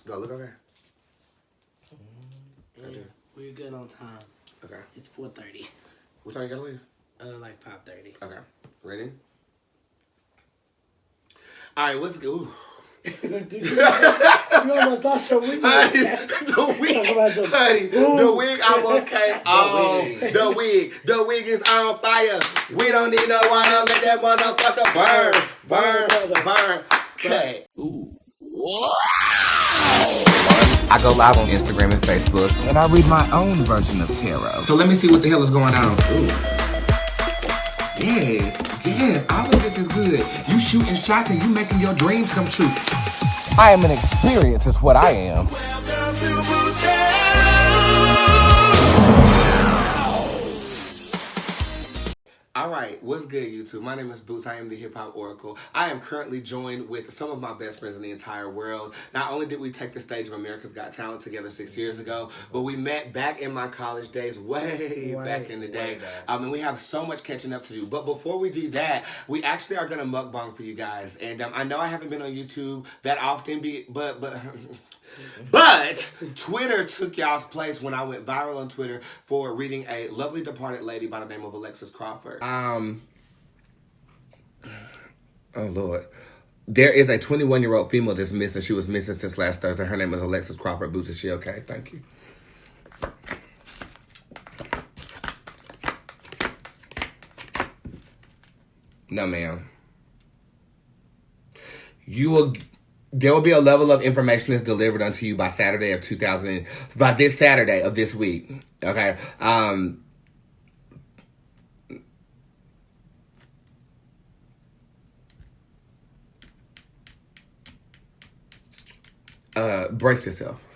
Do I look okay? Yeah, we're good on time. Okay. It's 4:30. What time you gotta leave? Like 5:30. Okay. Ready? All right, what's good? Ooh. You almost lost your wig. Honey, the wig almost came off. The wig is on fire. We don't need no water. Make that motherfucker burn. Okay. Ooh. I go live on Instagram and Facebook, and I read my own version of tarot. So let me see what the hell is going on. Ooh. Yes, all of this is good. You shooting shots and you making your dreams come true. I am an experience, is what I am. Welcome to Bootz. Alright, what's good YouTube? My name is Bootz. I am the Hip Hop Oracle. I am currently joined with some of my best friends in the entire world. Not only did we take the stage of America's Got Talent together 6 years ago, but we met back in my college days, way back in the day. And we have so much catching up to do. But before we do that, we actually are going to mukbang for you guys. And I know I haven't been on YouTube that often, but Twitter took y'all's place when I went viral on Twitter for reading a lovely departed lady by the name of Alexis Crawford. Oh Lord. There is a 21-year-old female that's missing. She was missing since last Thursday. Her name is Alexis Crawford. Bootz, is she okay? Thank you. No, ma'am. There will be a level of information that's delivered unto you by by this Saturday of this week. Okay. Brace yourself.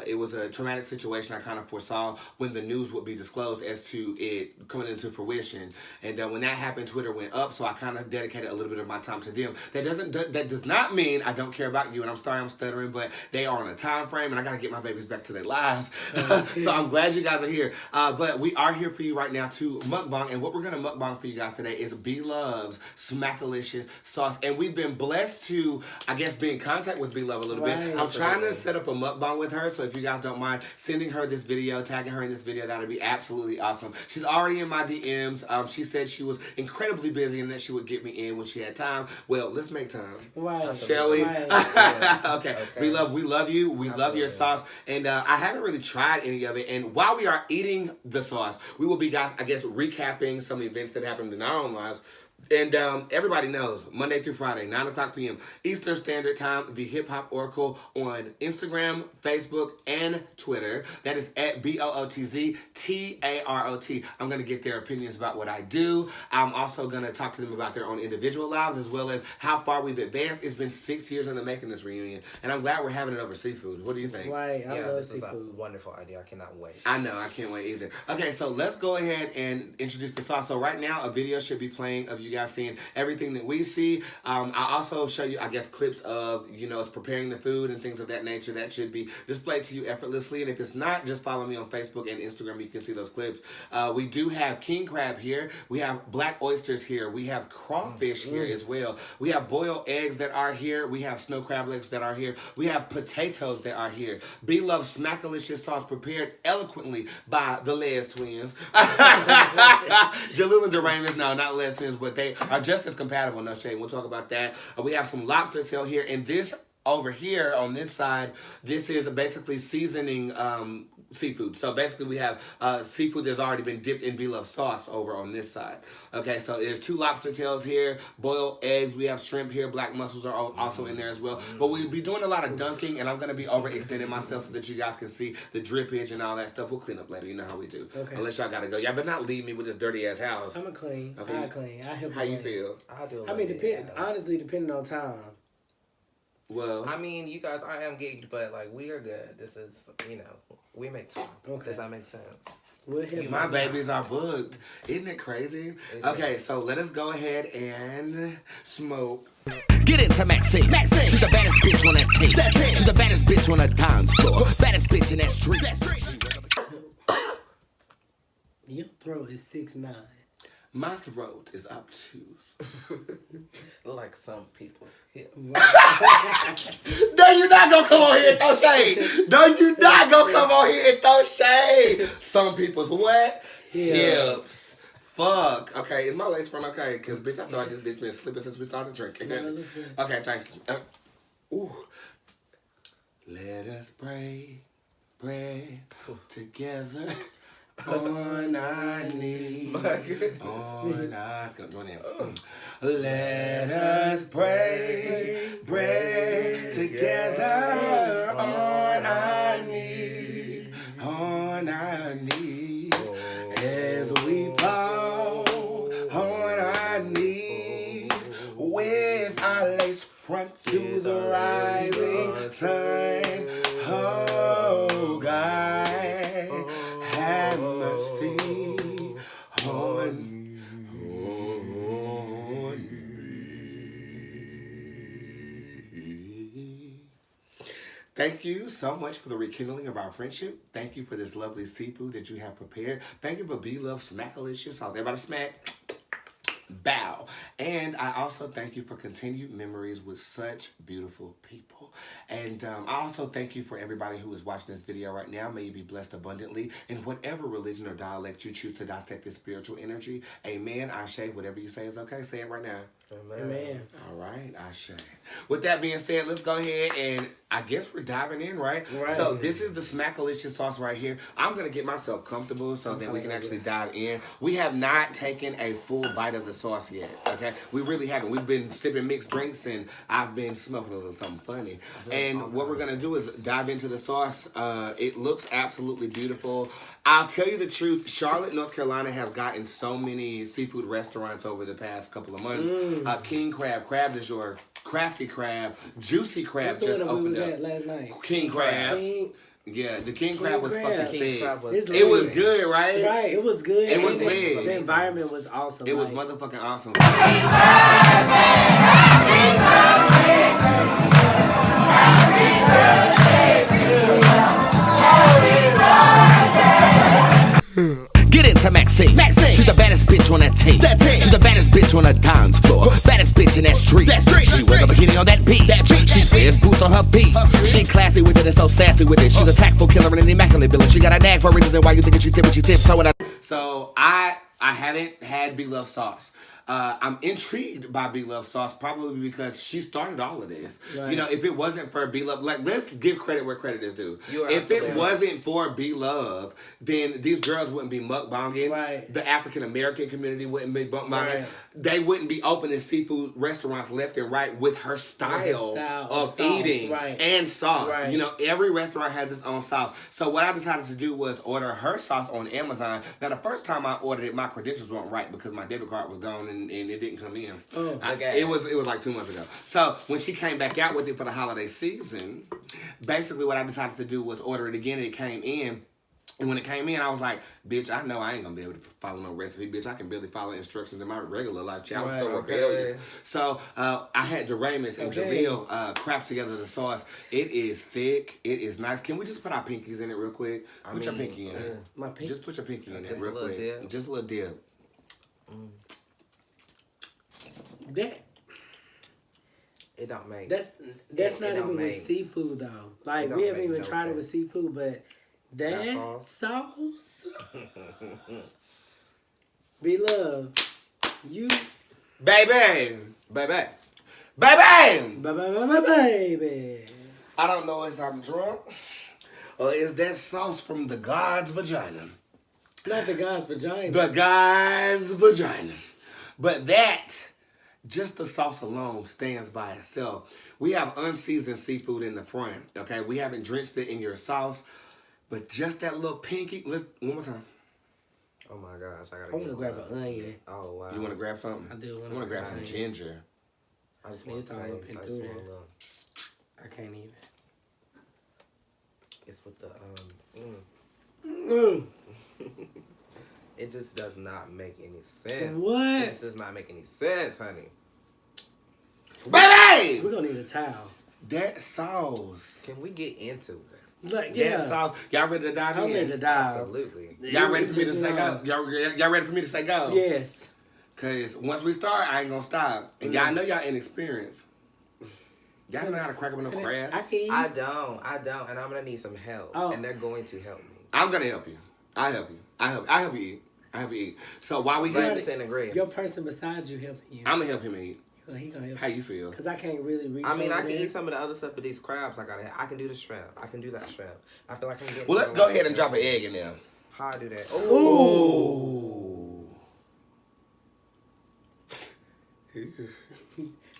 It was a traumatic situation I kind of foresaw when the news would be disclosed as to it coming into fruition. And when that happened, Twitter went up, so I kind of dedicated a little bit of my time to them. That does not mean I don't care about you, and I'm sorry I'm stuttering, but they are on a time frame, and I got to get my babies back to their lives. So I'm glad you guys are here. But we are here for you right now to mukbang, and what we're going to mukbang for you guys today is Bloves Smackalicious sauce. And we've been blessed to, I guess, be in contact with Blove a little bit. I'm trying to set up a mukbang with her, so if you guys don't mind sending her this video, tagging her in this video, that would be absolutely awesome. She's already in my DMs. She said she was incredibly busy and that she would get me in when she had time. Well, let's make time. Right. Shall we? Right. Okay. We love you. We love your sauce. And I haven't really tried any of it. And while we are eating the sauce, we will be, guys, I guess, recapping some events that happened in our own lives. And everybody knows, Monday through Friday, 9 o'clock p.m. Eastern Standard Time, the Hip Hop Oracle on Instagram, Facebook, and Twitter. That is at BOOTZTAROT. I'm going to get their opinions about what I do. I'm also going to talk to them about their own individual lives, as well as how far we've advanced. It's been 6 years in the making, this reunion. And I'm glad we're having it over seafood. What do you think? Right. I love this seafood. is a wonderful idea. I cannot wait. I know. I can't wait either. Okay, so let's go ahead and introduce the sauce. So right now, a video should be playing of you guys seeing everything that we see. I'll also show you, I guess, clips of, us preparing the food and things of that nature. That should be displayed to you effortlessly. And if it's not, just follow me on Facebook and Instagram. You can see those clips. We do have king crab here. We have black oysters here. We have crawfish here as well. We have boiled eggs that are here. We have snow crab legs that are here. We have potatoes that are here. Bloves Smackalicious sauce prepared eloquently by the Les twins. Jalil and Duramus, no, not Les twins, but they are just as compatible, no shade. We'll talk about that. We have some lobster tail here, and this over here on this side, this is basically seasoning seafood. So basically we have seafood that's already been dipped in Bloves sauce over on this side. Okay, so there's 2 lobster tails here, boiled eggs, we have shrimp here, black mussels are also in there as well. But we'll be doing a lot of dunking, and I'm going to be overextending myself so that you guys can see the drippage and all that stuff. We'll clean up later, you know how we do. Okay. Unless y'all got to go. Y'all better not leave me with this dirty ass house. I'm a clean. Okay. I clean. I help. How you feel? I'll do it. I mean, honestly, depending on time. Well, I mean, you guys, I am geeked, but like we are good. This is, we make time. Okay. Does that make sense? My babies are booked. Isn't it crazy? Okay, so let us go ahead and smoke. Get into Maxine. She's the baddest bitch on that team. She's the baddest bitch on that time store. Baddest bitch in that street. Your throat is 6'9". My throat is obtuse. Like some people's hip. No, you not gonna come on here and throw shade. No, you not gonna come on here and throw shade. Some people's what? Hips. Fuck. Okay, is my lace front okay? Because, bitch, I feel like this bitch been slipping since we started drinking. Okay, thank you. Ooh. Let us pray together. On our knees, on our let us pray together on our knees, as we fall on our knees with our lace front to the rising sun. Oh God. Have mercy on me. Thank you so much for the rekindling of our friendship. Thank you for this lovely seafood that you have prepared. Thank you for Bloves Smackalicious sauce. Everybody smack. Bow. And I also thank you for continued memories with such beautiful people. And I also thank you for everybody who is watching this video right now. May you be blessed abundantly in whatever religion or dialect you choose to dissect this spiritual energy. Amen. Ashe. Whatever you say is okay. Say it right now. Amen. All right. Ashe. With that being said, let's go ahead and I guess we're diving in, right? So this is the Smackalicious sauce right here. I'm going to get myself comfortable so that we can actually dive in. We have not taken a full bite of the sauce yet, okay? We really haven't. We've been sipping mixed drinks and I've been smoking a little something funny. And what we're going to do is dive into the sauce. It looks absolutely beautiful. I'll tell you the truth. Charlotte, North Carolina has gotten so many seafood restaurants over the past couple of months. King Crab, Crab du Jour, Crafty Crab, Juicy Crab just opened up. Last night. King Crab. Yeah, the King Crab was fucking sick. It was good, right? Right, it was good. It was lit. The environment was awesome. It was motherfucking awesome. Get into Maxine. She's the baddest bitch on that team. She's the baddest bitch on the dance floor. Baddest bitch in that street. She wears a bikini on that beat. She wears boots on her feet. She classy with it and so sassy with it. She's a tactful killer and an immaculate villain. She got a nag for a reason why you think she tip when she tips. So I haven't had Bloves sauce. I'm intrigued by Bloves sauce probably because she started all of this. Right. You know, if it wasn't for Bloves, like let's give credit where credit is due. If it wasn't for Bloves, then these girls wouldn't be mukbanging. Right. The African American community wouldn't be mukbanging. Right. They wouldn't be opening seafood restaurants left and right with her style of sauce, eating and sauce. Right. You know, every restaurant has its own sauce. So what I decided to do was order her sauce on Amazon. Now the first time I ordered it, my credentials weren't right because my debit card was gone and it didn't come in. It was like 2 months ago. So when she came back out with it for the holiday season, basically what I decided to do was order it again and it came in. And when it came in, I was like, bitch, I know I ain't gonna be able to follow no recipe. Bitch, I can barely follow instructions in my regular life. I was so rebellious. So I had Doramus and Jaleel craft together the sauce. It is thick. It is nice. Can we just put our pinkies in it real quick? Put your pinky in it. My pinky? Just put your pinky in it real quick. Dip. Just a little dip. It don't make. That's not even with seafood though. Like we haven't even tried it with seafood, but that sauce. Bloves, you baby. Baby. I don't know if I'm drunk or is that sauce from the God's vagina. Not the God's vagina. The God's vagina. But that, just the sauce alone stands by itself. We have unseasoned seafood in the front, okay? We haven't drenched it in your sauce, but just that little pinky. Let's one more time. Oh my gosh, I want to grab an onion. Oh wow. You want to grab something? I do. I want to grab some ginger. I just want to I can't even. It's with the It just does not make any sense. What? This does not make any sense, honey. Baby! We're gonna need a towel. That sauce. Can we get into it? Like, that sauce. Y'all ready to dive in? I'm ready to dive. Absolutely. Y'all ready for me to say go? Y'all ready for me to say go? Yes. Cause once we start, I ain't gonna stop. And y'all know y'all inexperienced. Y'all don't know how to crack up no crab. I can eat. I don't, and I'm gonna need some help. Oh. And they're going to help me. I'm gonna help you. I help you. I help you eat. So while we Right. get Agree. Your person beside you helping you. I'm gonna help him eat. He gonna help. How you feel? Cause I can't really reach. I mean, I over can there. eat some of the other stuff, but these crabs, I can do the shrimp. I can do that shrimp. I feel like I can get. Well, let's go ahead and drop an egg in there. How I do that? Ooh.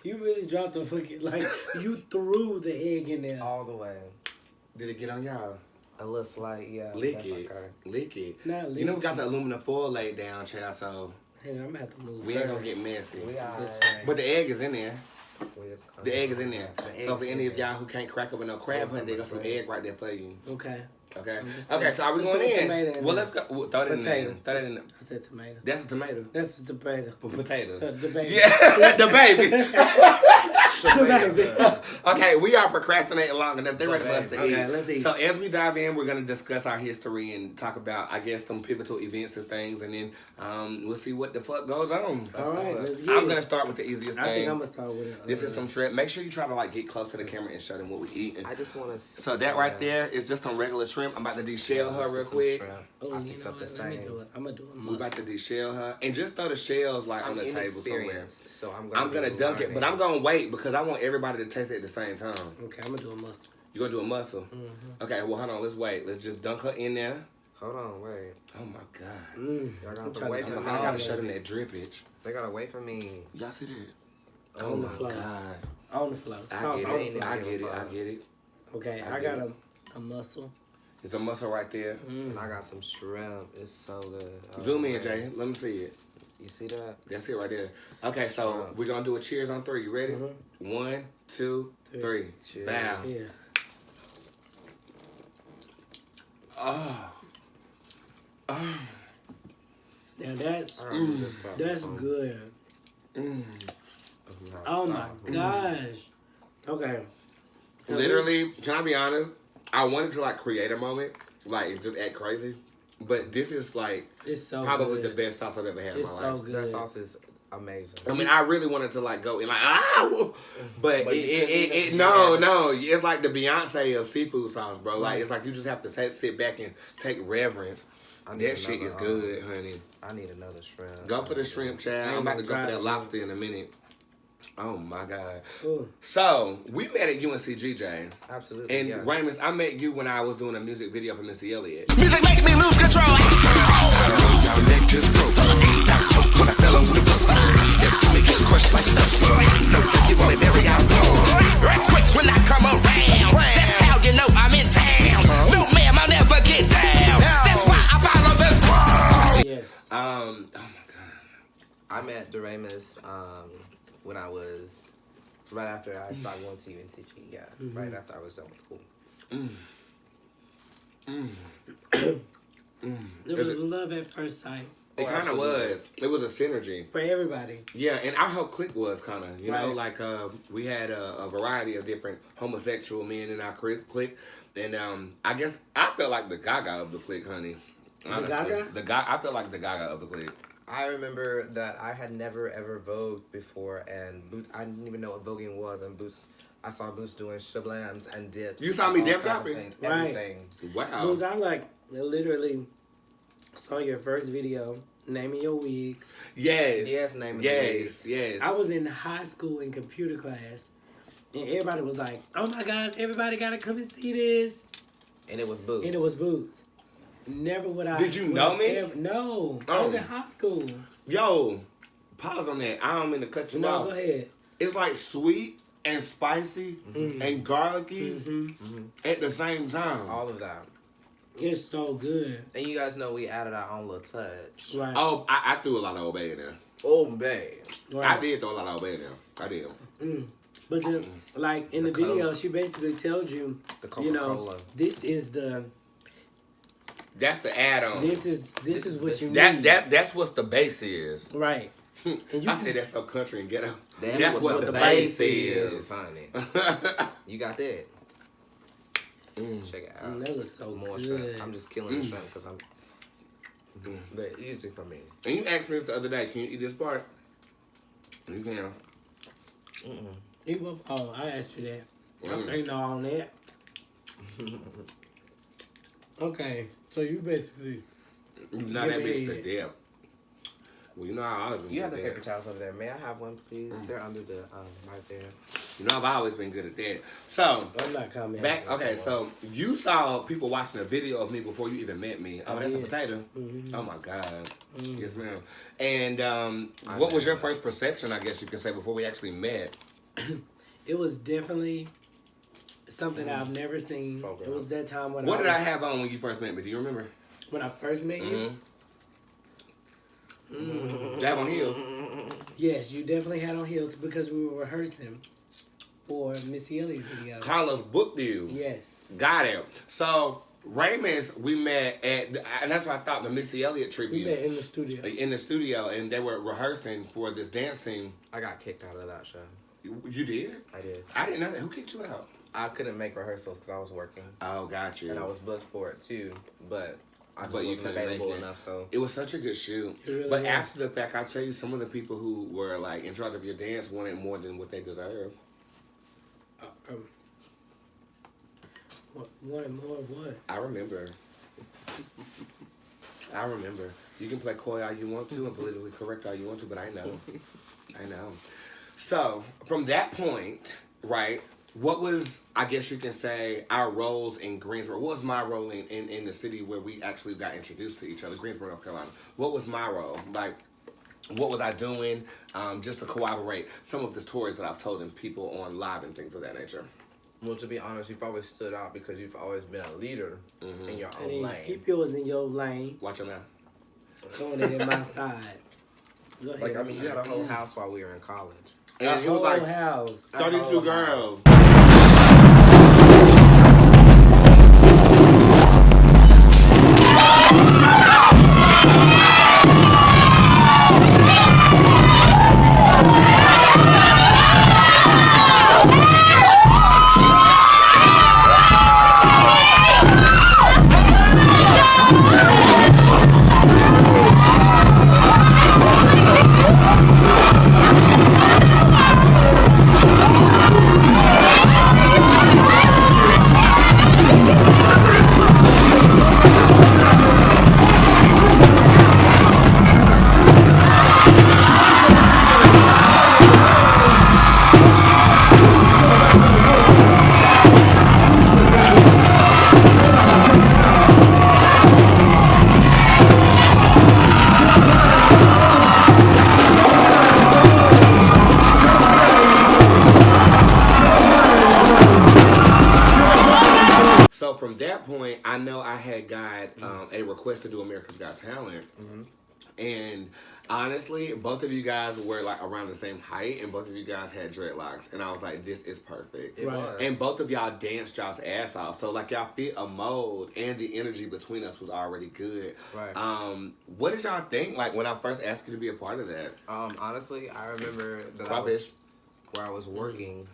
You really dropped the fucking like you threw the egg in there. All the way. Did it get on y'all? A little slight, yeah. Lick that's it. okay. Lick it. Not lick You know we got the aluminum foil laid down, child, so Hey, I'm gonna have to move. we ain't gonna get messy. We are. This way. But the egg is in there. The egg is in there. The So egg's for any in of y'all who can't crack up with no crab hunt, they got some egg right there for you. Okay. Okay. just Okay, so are we let's going throw in? tomato in Well, there. let's go. Well, throw it in there. Potato. Throw it in there. I said tomato. That's a tomato. That's a tomato. Potato. The baby. Yeah, the baby. The baby. Okay, we are procrastinating long enough. They're ready for us to eat. Okay, let's eat. So as we dive in, we're gonna discuss our history and talk about, I guess, some pivotal events and things, and then we'll see what the fuck goes on. All right, let's get I'm it. gonna start with the easiest I think thing. I'm gonna start with it. This is some shrimp. Make sure you try to like get close to the camera and show them what we eating. I just want to. So that right there is just some regular shrimp. I'm about to deshell her real quick. Oh, I you picked know up the what? Let me same. do it. I'm gonna do a We about to deshell her and just throw the shells like on the table somewhere. So I'm gonna dunk it, but I'm gonna wait because I want everybody to taste it at the same time. Okay, I'm gonna do a mustard. You gonna do a mussel? Mm-hmm. Okay, well hold on, let's wait. Let's just dunk her in there. Hold on, wait. Oh my god. Y'all I'm gotta trying wait to for I me. gotta show them that drippage. They gotta wait for me. Y'all see that? On Oh the my floor. god. On the floor. I Sauce get on the it. floor. I get it. I get it. Okay, I I get got it. a mussel. There's a mussel right there. And I got some shrimp. It's so good. Oh, Zoom in, man. Jay. Let me see it. You see that? That's it right there. Okay, so we're gonna do a cheers on 3. You ready? 1, 2, 3. Cheers. Bow. Yeah. Oh. Oh. Now that's That's good. Oh my gosh. Okay. Literally, can I be honest? I wanted to like create a moment, like just act crazy, but this is like It's so probably good. the best sauce I've ever had It's in my so life. good. That sauce is amazing. I mean, I really wanted to like go and like but you it couldn't no, it's like the Beyonce of seafood sauce, bro. Like it's like you just have to sit back and take reverence. I need That shit is another, good, honey. I need another shrimp. Go for the shrimp, child. I'm about to go for that lobster in a minute. Oh my god. Ooh. So we met at UNCGJ. Absolutely. And yes. Raymond, I met you when I was doing a music video for Missy Elliott. Music make me lose control. Y'all neck just broke. When I fell over the boat. Step to me, get crushed like stuff. No, you wanna marry out. Earthquakes when I come around. That's how you know I'm in town. No, ma'am, I'll never get down. That's why I follow the crowd. Yes. Oh my god. I met Doremus when I was right after I started going to UNCG. Yeah, right after I was done with school. There was love at first sight It kind of was. It was a synergy. for everybody. Yeah, and our whole clique was kind of, you know, Right. like we had a variety of different homosexual men in our clique. And I guess I felt like the Gaga of the clique, honey. Honestly. The Gaga? I felt like the Gaga of the clique. I remember that I had never ever vogued before, and I didn't even know what voguing was. And I saw Bootz doing shablams and dips. You saw me all dip kinds of dropping? things, Right. everything. Wow. Because I like literally saw your first video, naming your wigs. Yes. Yes, name of the Yes. wigs. Yes. I was in high school in computer class, and everybody was like, "Oh my gosh, everybody gotta come and see this!" And it was Bootz. And it was Bootz. Never would I. Did you know me? No, I was Oh. in high school. Yo, pause on that. I don't mean to cut you No, off. go ahead. It's like sweet and spicy and garlicky at the same time. all of that. It's so good. And you guys know we added our own little touch. Right. Oh, I threw a lot of Old Bay in there. Oh man. right. I did throw a lot of Old Bay in there. I did. But the, like in the The video, Coke. she basically tells you, The you know, Coca-Cola. this is the That's the add-on. this is what you That need. that's what the base is. Right. And you I said that's so country and ghetto. That's That's what the base is. honey. You got that. Check it out. that looks so More good. shrimp. I'm just killing the shrimp because I'm. They're easy for me. And you asked me this the other day, can you eat this part? You can. Oh, I asked you that. Ain't no on that. Okay, so you basically... Not that bitch to dip. Well, you know how I always been You good have the at paper that. towels over there. May I have one, please? They're under the, right there. You know I've always been good at that. So, I'm not coming. okay, so you saw people watching a video of me before you even met me. Oh, that's a potato. Mm-hmm. Oh my God. Yes, ma'am. And what was your first perception, I guess you can say, before we actually met? It was definitely something I've never seen. It was that time when What did I have on when you first met me? Do you remember? When I first met you? Dab on heels. Yes, you definitely had on heels because we were rehearsing for Missy Elliott video. Carlos booked you. Yes. Got it. So, Raymond's, we met at, and that's what I thought, the Missy Elliott tribute. We met in the studio. In the studio, and they were rehearsing for this dance scene. I got kicked out of that show. You did? I did. I didn't know that. Who kicked you out? I couldn't make rehearsals because I was working. Oh, got you. And I was booked for it too, but I just But you wasn't couldn't make available it. enough, so... It was such a good shoot. Really But was. after the fact, I'll tell you, some of the people who were like in charge of your dance wanted more than what they deserved. Wanted more of what? I remember. You can play coy all you want to and politically correct all you want to, but I know. I know. So, from that point, right, what was, I guess you can say, our roles in Greensboro? What was my role in the city where we actually got introduced to each other, Greensboro, North Carolina? What was my role? Like, what was I doing just to corroborate some of the stories that I've told in people on live and things of that nature? Well, to be honest, you probably stood out because you've always been a leader in your own lane. Keep yours in your lane. Watch your mouth. Throwing it in my side. Go ahead. Like, I mean, you had a whole house while we were in college. And a it was whole like house. 32 girls. So from that point, I know I had got a request to do America's Got Talent. And honestly, both of you guys were like around the same height, and both of you guys had dreadlocks. And I was like, this is perfect. It was. And both of y'all danced y'all's ass off. So like y'all fit a mold, and the energy between us was already good. Right. What did y'all think like when I first asked you to be a part of that? Honestly, I remember that Crawfish. where I was working,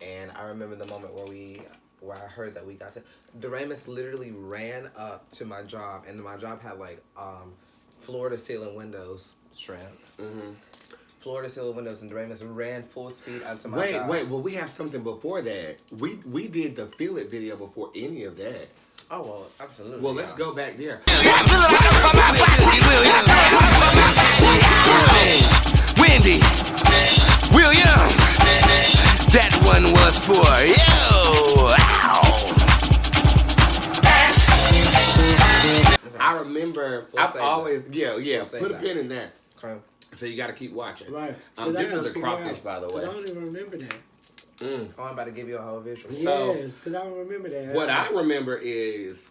and I remember the moment where I heard that we got to... Doremus literally ran up to my job, and my job had like floor-to-ceiling windows, Shrimp. Floor-to-ceiling windows, and Doremus ran full speed up to my job. Wait, well we have something before that. We did the Feel It video before any of that. Oh, well, absolutely. Well, let's go back there. Wendy Williams. That one was for you. I remember, I've always, put a pin in that. Okay. So you got to keep watching. Right. This is a crawfish, by the way. I don't even remember that. Oh, I'm about to give you a whole visual. So, yes, because I don't remember that. What I remember is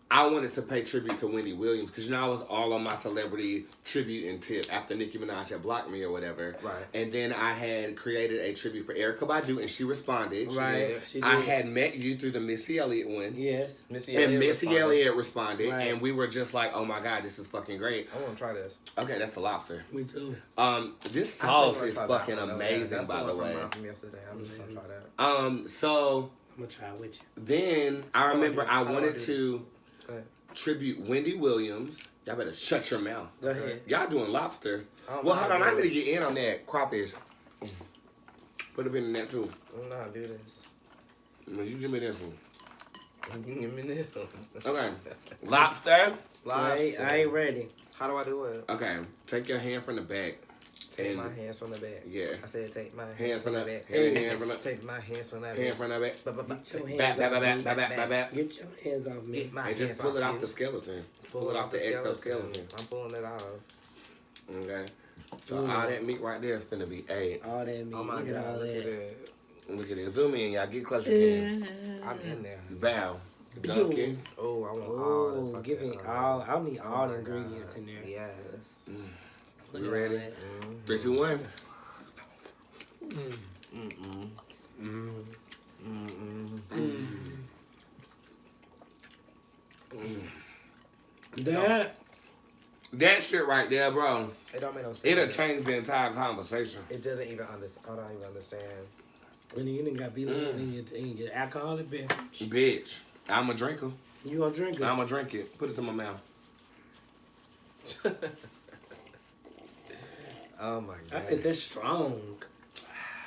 I wanted to pay tribute to Wendy Williams because, you know, I was all on my celebrity tribute and tip after Nicki Minaj had blocked me or whatever. Right. And then I had created a tribute for Erykah Badu, and she responded. Right. She did. I had met you through the Missy Elliott one. Yes. Missy Elliott responded, Right. and we were just like, oh my God, this is fucking great. I want to try this. Okay, that's the lobster. Me too. This sauce is Try fucking that one, though. amazing, That's by the way. From yesterday. I'm just going to try that. So I'm going to try it with you. then I remember I wanted to... Go ahead. tribute Wendy Williams. Y'all better shut your mouth. Go ahead. Y'all doing Lobster. Well, hold on. I need to get in on that Crawfish. Put a bit in that too. I don't know how to do this. No, you give me this one. Give me this. Okay. Lobster. Lobster. I ain't ready. How do I do it? Okay. Take your hand from the back. Take my hands from the back. Yeah. I said take my Hands from the back. hand from the Take my hands from that hand from the back. Get your hands Back. Get your hands off me. Get my And just hands pull it off off the skeleton. Pull it off the exoskeleton. I'm pulling it off. Okay. So all that meat right there is finna be ate. All that meat. Oh my Look at God, all look at that. that. Look at it. Zoom in, y'all. Get closer again. I'm in there. Bow. Dunk it. Oh, I want all Oh, the give me all. I need all the ingredients in there. Yes. Look You at ready? all that. 3, 2, 1. That shit right there, bro. It don't make no sense. It'll change the entire conversation. It doesn't even understand. I don't even understand. And you didn't got beat up and you get alcoholic beverage. Bitch, I'm a drinker. You gonna drink it? I'm gonna drink it. Put it in my mouth. Oh my I God. think that's strong.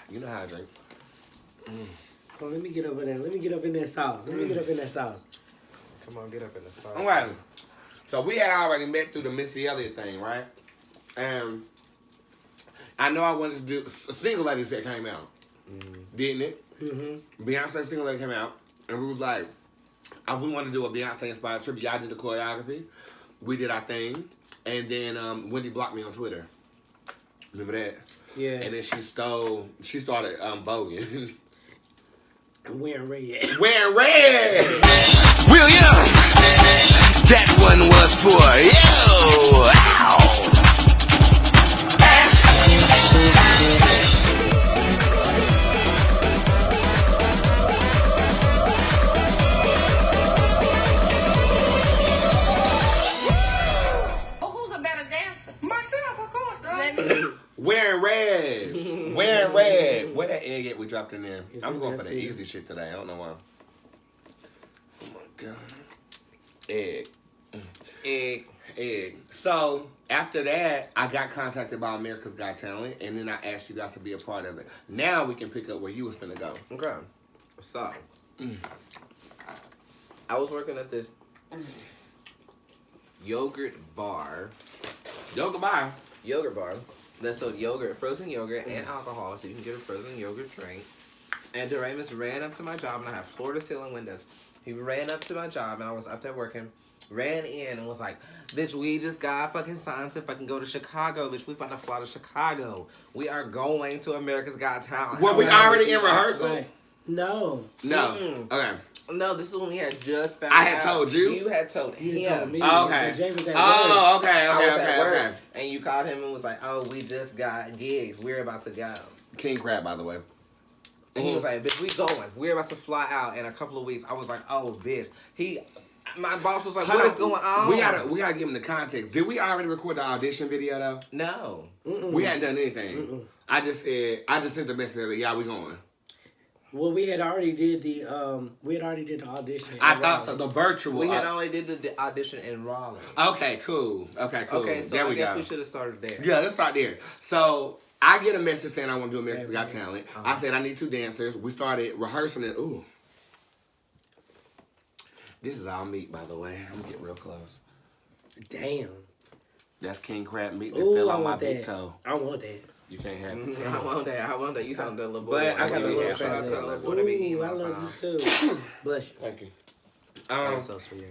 You know how I drink. Oh, let me get over there. Let me get up in that sauce. Let me get up in that sauce. Come on, get up in the sauce. All right. So we had already met through the Missy Elliott thing, right? And I know I wanted to do Single Ladies that came out, didn't it? Mm-hmm. Beyonce Single Lady came out, and we was like, we want to do a Beyonce inspired tribute. Y'all did the choreography, we did our thing, and then Wendy blocked me on Twitter. Remember that? Yeah. And then she started voguing. Wearing red. Wearing red. Williams, that one was for you. Ow. Who's a better dancer? Myself, of course. Wearing red. Wearing red. Where that egg at we dropped in there? It's I'm in going there for the too. easy shit today. I don't know why. Oh my God. Egg. Egg. So after that, I got contacted by America's Got Talent, and then I asked you guys to be a part of it. Now we can pick up where you was finna go. Okay. So, I was working at this yogurt bar. Yogurt bar That sold yogurt, frozen yogurt, and alcohol, so you can get a frozen yogurt drink. And Doremus ran up to my job, and I had floor-to-ceiling windows. He ran up to my job, and I was up there working. Ran in and was like, bitch, we just got fucking signed to fucking go to Chicago. Bitch, we about to fly to Chicago. We are going to America's Got Talent. Were we already in rehearsals? Right. No. No. Mm-mm. Okay. No, this is when we had just found I had out. told you? You had told him. You told me. Oh, okay. And James was at Oh, okay, I was at okay. work, and you called him and was like, oh, we just got gigs. We're about to go. King Crab, by the way. And he was like, bitch, we going. We're about to fly out in a couple of weeks. I was like, oh, bitch. My boss was like, what is going on? We gotta give him the context. Did we already record the audition video though? No. We hadn't done anything. I just sent the message that yeah, we going. Well, we had already did the audition. I thought so. The virtual. We had only did the audition in Raleigh. Okay, cool. Okay, so there I we guess go. we should have started there. Yeah, let's start there. So I get a message saying I want to do America's Got Talent. I said I need 2 dancers. We started rehearsing it. Ooh. This is all meat, by the way. I'm getting real close. Damn. That's king crab meat that Ooh, fell I on my want big that. toe. I want that. You can't have it. I want that. You sound a little boy. But I got a little shout out to the fat little boy that be eating Ooh, I all the love time. you too. Bless you. Thank you. I'm so sweet.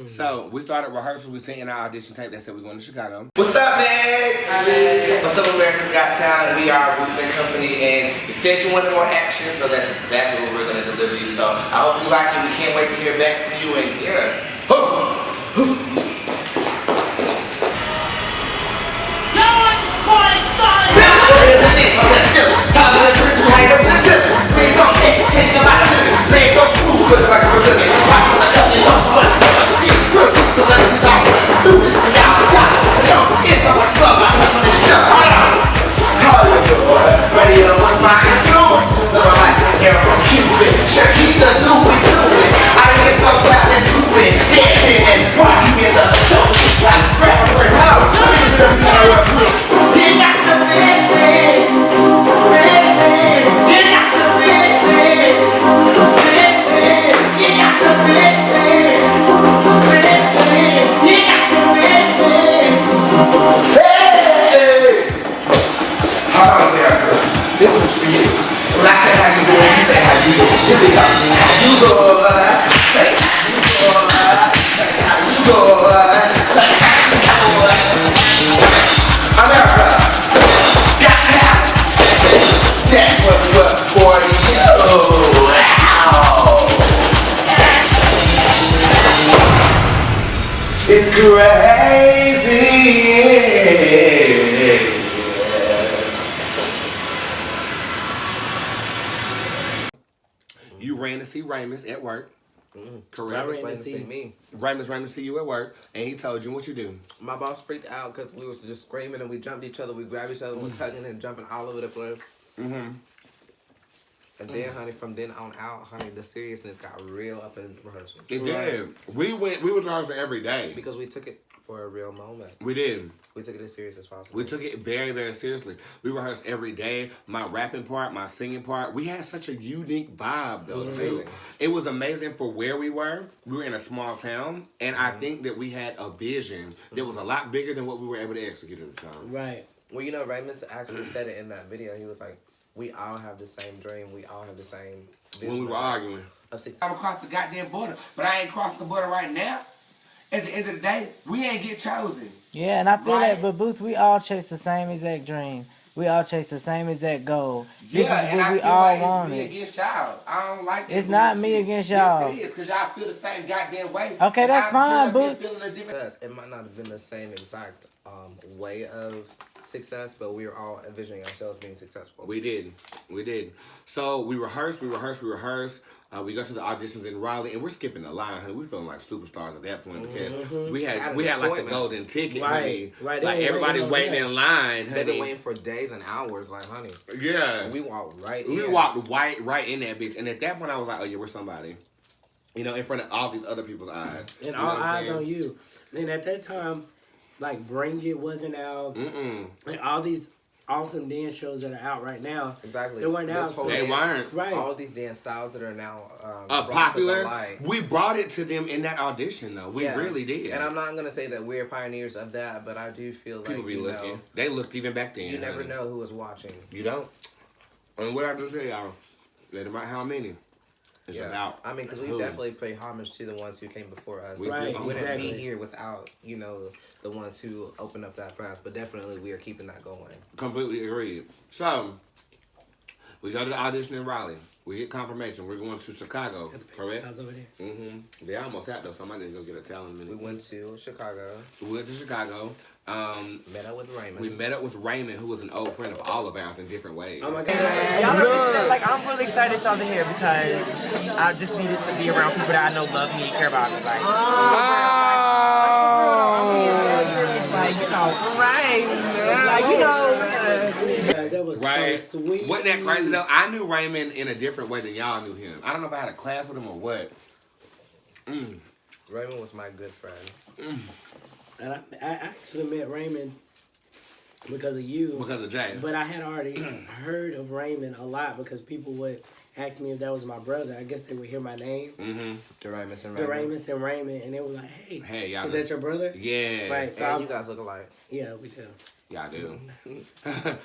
So we started rehearsals. We sent in our audition tape that said we're going to Chicago. What's up, man? What's up, America's Got Talent? We are Bootz and Company, and you said you wanted more action, so that's exactly what we're going to deliver you. So I hope you like it. We can't wait to hear back from you, and yeah. Keep the new we doing. I ain't so fast and moving. This one's for you. When I say how you doing, you say how you doing. Here we go. How you doing? Say how you doing. Say how you doing. Say how you doing. America, got talent. That was for you. Ow. It's crazy. You ran to see Ramus at work. Correct. Ramus ran to see me. Ramus ran to see you at work, and he told you what you do. My boss freaked out because we was just screaming and we jumped each other, we grabbed each other, we was hugging and jumping all over the place. And then, honey, from then on out, honey, the seriousness got real up in rehearsals. It did. We was rehearsing every day. Because we took it for a real moment. We did. We took it as serious as possible. We took it very, very seriously. We rehearsed every day. My rapping part, my singing part. We had such a unique vibe, though, too. It was amazing for where we were. We were in a small town, and I think that we had a vision that was a lot bigger than what we were able to execute at the time. Right. Well, you know, Ramus actually said it in that video. He was like, we all have the same dream. We all have the same vision. When we were arguing. I'm across the goddamn border, but I ain't crossing the border right now. At the end of the day, we ain't get chosen. Yeah, and I feel that, but Bootz, we all chase the same exact dream. We all chase the same exact goal. This is what we all wanted. It's me against y'all. I don't like that. It's not me against y'all. Yes, it is, because y'all feel the same goddamn way. Okay, that's fine, Bootz. It might not have been the same exact way of success, but we were all envisioning ourselves being successful. We did. So we rehearsed. We go to the auditions in Raleigh, and we're skipping the line, honey. We feeling like superstars at that point because we had like the golden ticket, honey. Right. Like everybody waiting in line, honey. They've been waiting for days and hours, like, honey. Yeah. We walked right in. We walked right in that bitch, and at that point I was like, oh yeah, we're somebody. You know, in front of all these other people's eyes. And all eyes on you. And at that time, like Bring It wasn't out. And all these awesome dance shows that are out right now. Exactly. They weren't out. They weren't. Right. All these dance styles that are now popular. We brought it to them in that audition, though. We really did. And I'm not going to say that we're pioneers of that, but I do feel like people be looking. They looked even back then. You never know who was watching. You don't. And what I just say, y'all, let them out how many. It's about. I mean, because we definitely pay homage to the ones who came before us. We wouldn't be here without, you know, the ones who opened up that path. But definitely we are keeping that going. Completely agreed. So, we go to the audition in Raleigh. We get confirmation. We're going to Chicago, correct? Over there. They almost had though, so I might need to go get a talent minute. We went to Chicago. Met up with Raymond. We met up with Raymond, who was an old friend of all of ours in different ways. Oh my God. Y'all understand, like, I'm really excited y'all are here because I just needed to be around people that I know love me and care about me. Like, like, you know, right? Like, you know, that was right. So sweet. Wasn't that crazy though? I knew Raymond in a different way than y'all knew him. I don't know if I had a class with him or what. Raymond was my good friend. And I actually met Raymond because of you. Because of Jay. But I had already heard of Raymond a lot because people would ask me if that was my brother. I guess they would hear my name. Deramus and Raymond. And they were like, hey, y'all is that your brother? Yeah. Right. So you guys look alike. Yeah, we do. Y'all do.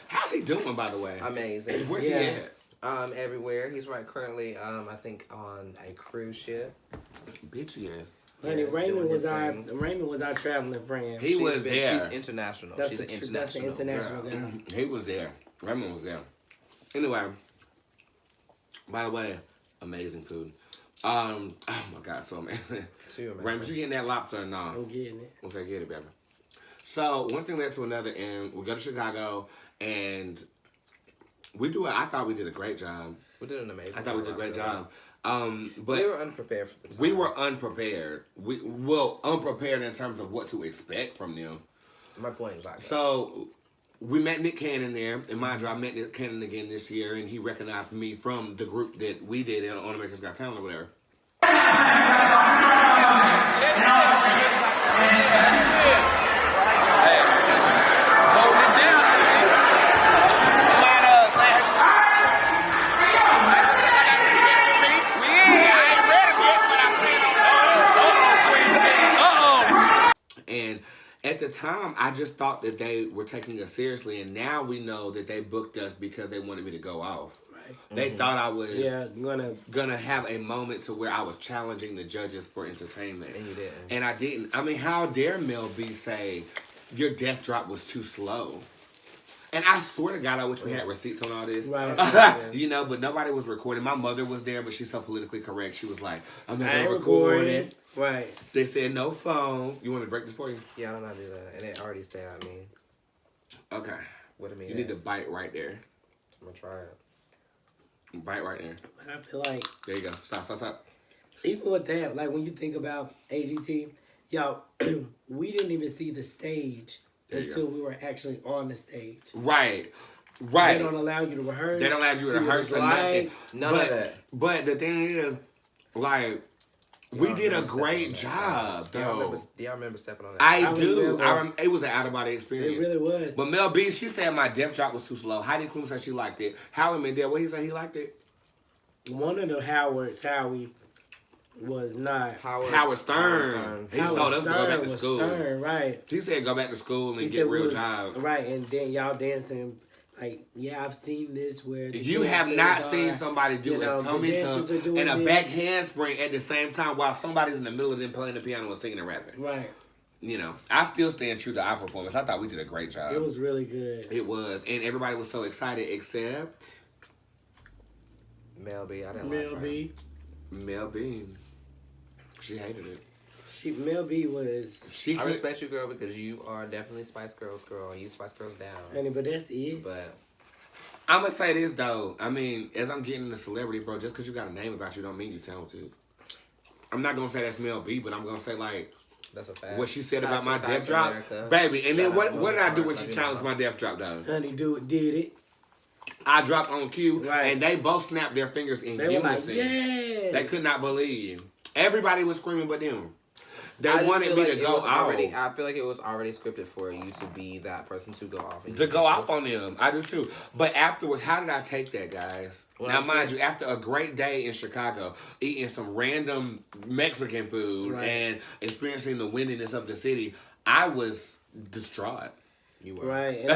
How's he doing, by the way? Amazing. Where's he at? Everywhere. He's currently, I think, on a cruise ship. Bitch, yes. Honey, Raymond was our traveling friend. He was there. She's international. That's She's an international. That's the international guy. He was there. Raymond was there. Anyway, by the way, amazing food. Oh my God, so amazing. Too amazing. Raymond, you getting that lobster or no? I'm getting it. Okay, get it, baby. So one thing led to another, and we go to Chicago, and I thought we did a great job. We did an amazing job. I thought we did a great job. But we were unprepared for the time. We were unprepared. Unprepared in terms of what to expect from them. My point is like that. So we met Nick Cannon there. And mind you, I met Nick Cannon again this year, and he recognized me from the group that we did on America's Got Talent or whatever. And at the the time, I just thought that they were taking us seriously, and now we know that they booked us because they wanted me to go off. Right. They thought I was gonna have a moment to where I was challenging the judges for entertainment. And you didn't. And I didn't. I mean, how dare Mel B say your death drop was too slow? And I swear to God, I wish we had receipts on all this. Right. You know, but nobody was recording. My mother was there, but she's so politically correct. She was like, I'm not going to record it. Right. They said no phone. You want to break this for you? Yeah, I don't know how to do that. And it already stabbed me. Okay. What do you mean? You need to bite right there. I'm going to try it. Bite right there. But I feel like... There you go. Stop. Even with that, like when you think about AGT, y'all, we didn't even see the stage until we were actually on the stage. Right. They don't allow you to rehearse. They don't allow you to rehearse or nothing. None of that. But the thing is, like, we did a great job, though. Do y'all remember stepping on that? I do. It was an out-of-body experience. It really was. But Mel B, she said my death drop was too slow. Heidi Klum said she liked it. Howie Mandel, what he said he liked it? One of the Howie was not. Howard Stern. He told us to go back to school. Stern, right. He said go back to school and get a real job. Right, and then y'all dancing. Like, yeah, I've seen this where... You have not seen somebody do a tummy tuck and a back handspring at the same time while somebody's in the middle of them playing the piano and singing and rapping. Right. You know, I still stand true to our performance. I thought we did a great job. It was really good. It was. And everybody was so excited except... Mel B. I didn't Mel like B. Mel B. She hated it. Mel B was... I respect you, girl, because you are definitely Spice Girls, girl. You Spice Girls down. Honey, but that's it. But I'm going to say this, though. I mean, as I'm getting into celebrity, bro, just because you got a name about you don't mean you're talented. I'm not going to say that's Mel B, but I'm going to say, like... That's a fact. What she said about my death drop. Baby, and then what did I do when she challenged my death drop, though? Honey, did it. I dropped on cue, and they both snapped their fingers in unison. They were like, yes. They could not believe. Everybody was screaming but them. They wanted me to go out. I feel like it was already scripted for you to be that person to go off. To go off on them. I do too. But afterwards, how did I take that, guys? Now, mind you, after a great day in Chicago, eating some random Mexican food and experiencing the windiness of the city, I was distraught. You were. Right. And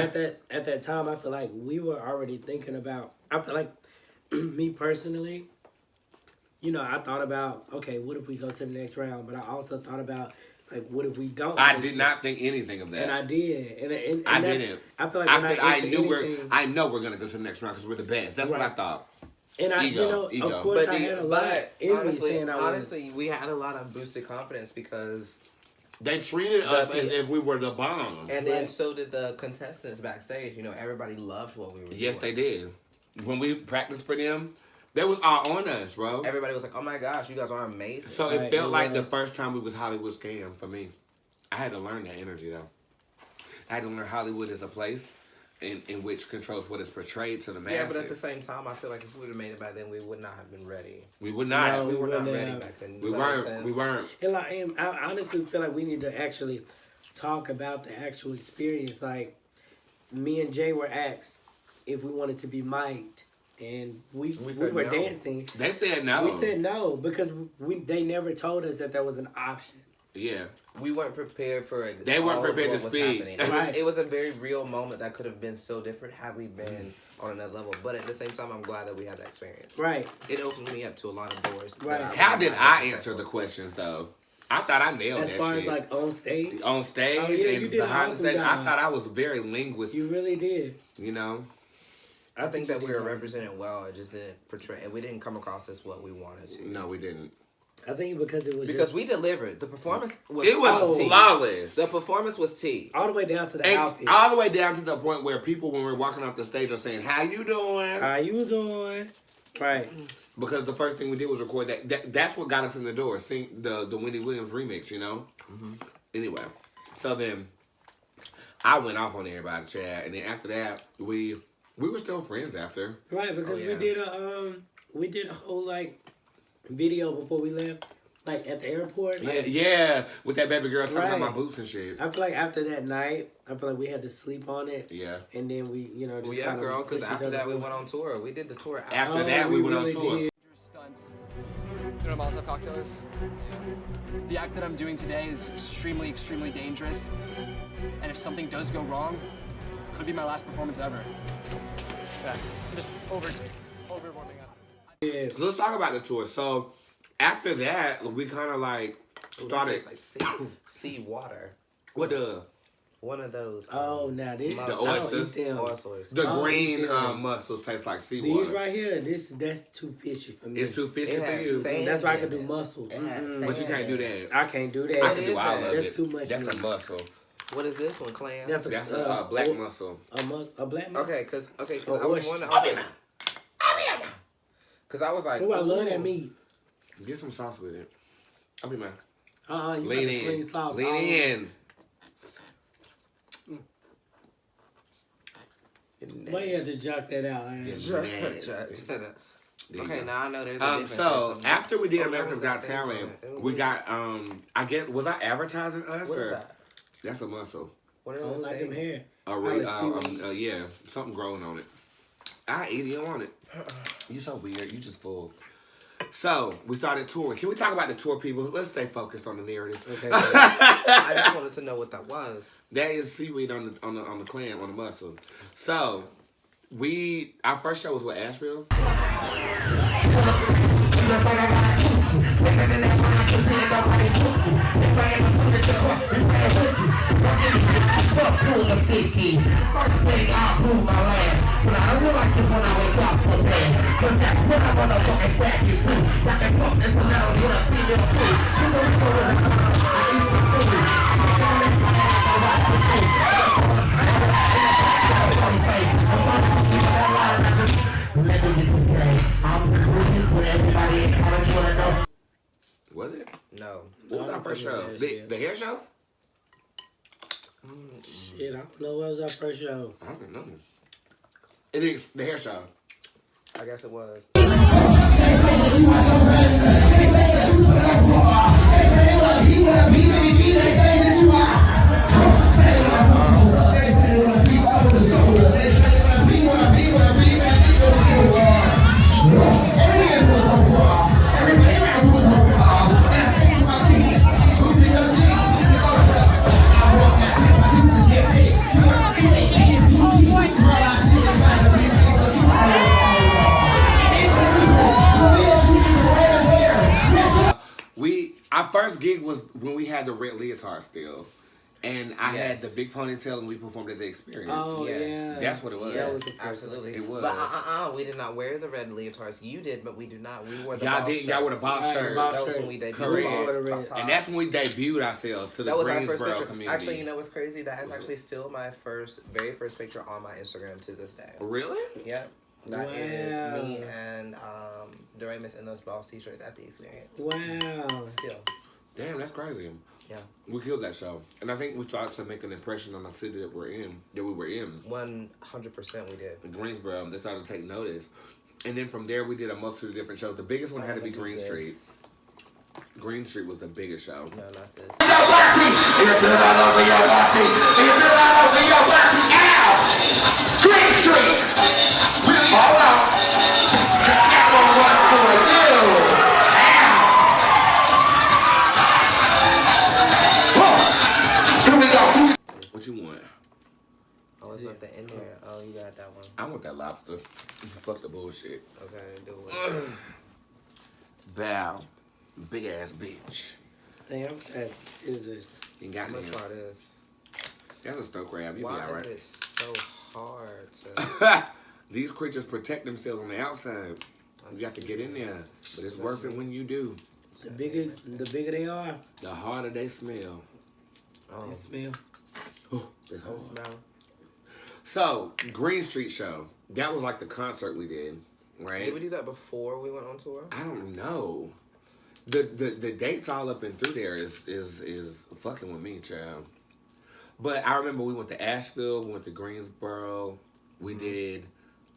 at that time, I feel like we were already thinking about... I feel like, me personally... You know, I thought about, okay, what if we go to the next round? But I also thought about, like, what if we don't? I did not think anything of that. And I did. And I didn't. I feel like I know we're going to go to the next round because we're the best. That's what I thought. And ego. Of course, I had a lot honestly, we had a lot of boosted confidence because... They treated us as if we were the bomb. And then so did the contestants backstage. You know, everybody loved what we were doing. Yes, they did. When we practiced for them... They was all on us, bro. Everybody was like, oh my gosh, you guys are amazing. So it felt like the first time we was Hollywood Scam for me. I had to learn that energy, though. I had to learn Hollywood is a place in which controls what is portrayed to the masses. Yeah, but at the same time, I feel like if we would have made it back then, we would not have been ready. We would not. No, we were not ready back then. We weren't. And I honestly feel like we need to actually talk about the actual experience. Like, me and Jay were asked if we wanted to be mic'd. And we were dancing. They said no. We said no because they never told us that there was an option. Yeah. We weren't prepared for it. They weren't prepared to speak. It was a very real moment that could have been so different had we been on another level. But at the same time, I'm glad that we had that experience. Right. It opened me up to a lot of doors. Right. How did I answer the questions, though? I thought I nailed that shit. As far as, like, on stage? On stage and behind stage. I thought I was very linguist. You really did. You know? I think that we were represented well. It just didn't portray. We didn't come across as what we wanted to. No, we didn't. I think because we delivered. The performance was flawless. The performance was T. All the way down to the outfit. All the way down to the point where people, when we're walking off the stage, are saying, "How you doing? How you doing?" Right. Because the first thing we did was record that. That's what got us in the door. Sing the Wendy Williams remix. You know. Mm-hmm. Anyway, so then I went off on everybody, Chad, and then after that we were still friends after. Right, because we did a whole like video before we left, like at the airport. Like, yeah, with that baby girl talking about my boots and shit. I feel like after that night, I feel like we had to sleep on it. Yeah. And then we, just kind of because after that we went on tour. We did the tour. After that we went on tour. Stunts You know what a Molotov cocktail is? Yeah. The act that I'm doing today is extremely, extremely dangerous. And if something does go wrong, it could be my last performance ever. Yeah, I'm just over warming up. So let's talk about the tour. So after that, we kind of like started. Like sea water. What the? One of those. Oh, now this. The oysters. The green mussels taste like seawater. These right here, that's too fishy for me. It's too fishy for you. That's why I can do mussel. But you can't do that. I can't do that. I can do all of it. That's too much. That's a mussel. What is this one, clam? That's a black mussel. A black mussel. Okay, cause I was wondering. Cause I was like, oh, I love that meat. Get some sauce with it. I'll be man. You lean got to sling sauce. Lean in. Why you have to jock that out? Okay, now I know there's a difference. So after we did America's Got Talent, we got I guess was I advertising us what or is that? That's a mussel. What I don't like them hair. Yeah, something growing on it. I eat it, you don't want it. You so weird. You just full. So we started touring. Can we talk about the tour, people? Let's stay focused on the narrative. Okay. I just wanted to know what that was. That is seaweed on the clam, on the mussel. So our first show was with Asheville. Was it? No. What was our first show? The hair show? Shit, I don't know. What was our first show? I don't know. It is the hair show. I guess it was. Our first gig was when we had the red leotard still. And I had the big ponytail and we performed at the Experience. Oh, yeah. That's what it was. That was absolutely. It was. But we did not wear the red leotards. You did, but we do not. We wore the Y'all did. Y'all wore the box shirts. That was when we debuted. Correct. And that's when we debuted ourselves to the Greensboro community. Actually, you know what's crazy? That is actually still my very first picture on my Instagram to this day. Really? Yep. That is me and Doremus in those Bloves t-shirts at the Experience. Wow. Still. Damn, that's crazy. Yeah. We killed that show. And I think we started to make an impression on the city that we were in. 100% we did. In Greensboro, they started to take notice. And then from there, we did a multitude of different shows. The biggest one had to be Green Street. Green Street was the biggest show. No, not this. Green Street! Hold on. That one was for you. What you want? Oh, it's not the in there. Oh, you got that one. I want that lobster. Fuck the bullshit. Okay, do it. Bow. Big ass bitch. Damn, I'm just have some scissors. You got I'm me. gonna try this. That's a snow crab. You'll Why be alright. is it so hard to... These creatures protect themselves on the outside. You got to get in there. But it's worth it when you do. The bigger they are, the harder they smell. Oh. They smell. Oh, it's hard. Smell. So, Green Street Show. That was like the concert we did, right? Did we do that before we went on tour? I don't know. The dates all up and through there is fucking with me, child. But I remember we went to Asheville, we went to Greensboro, we did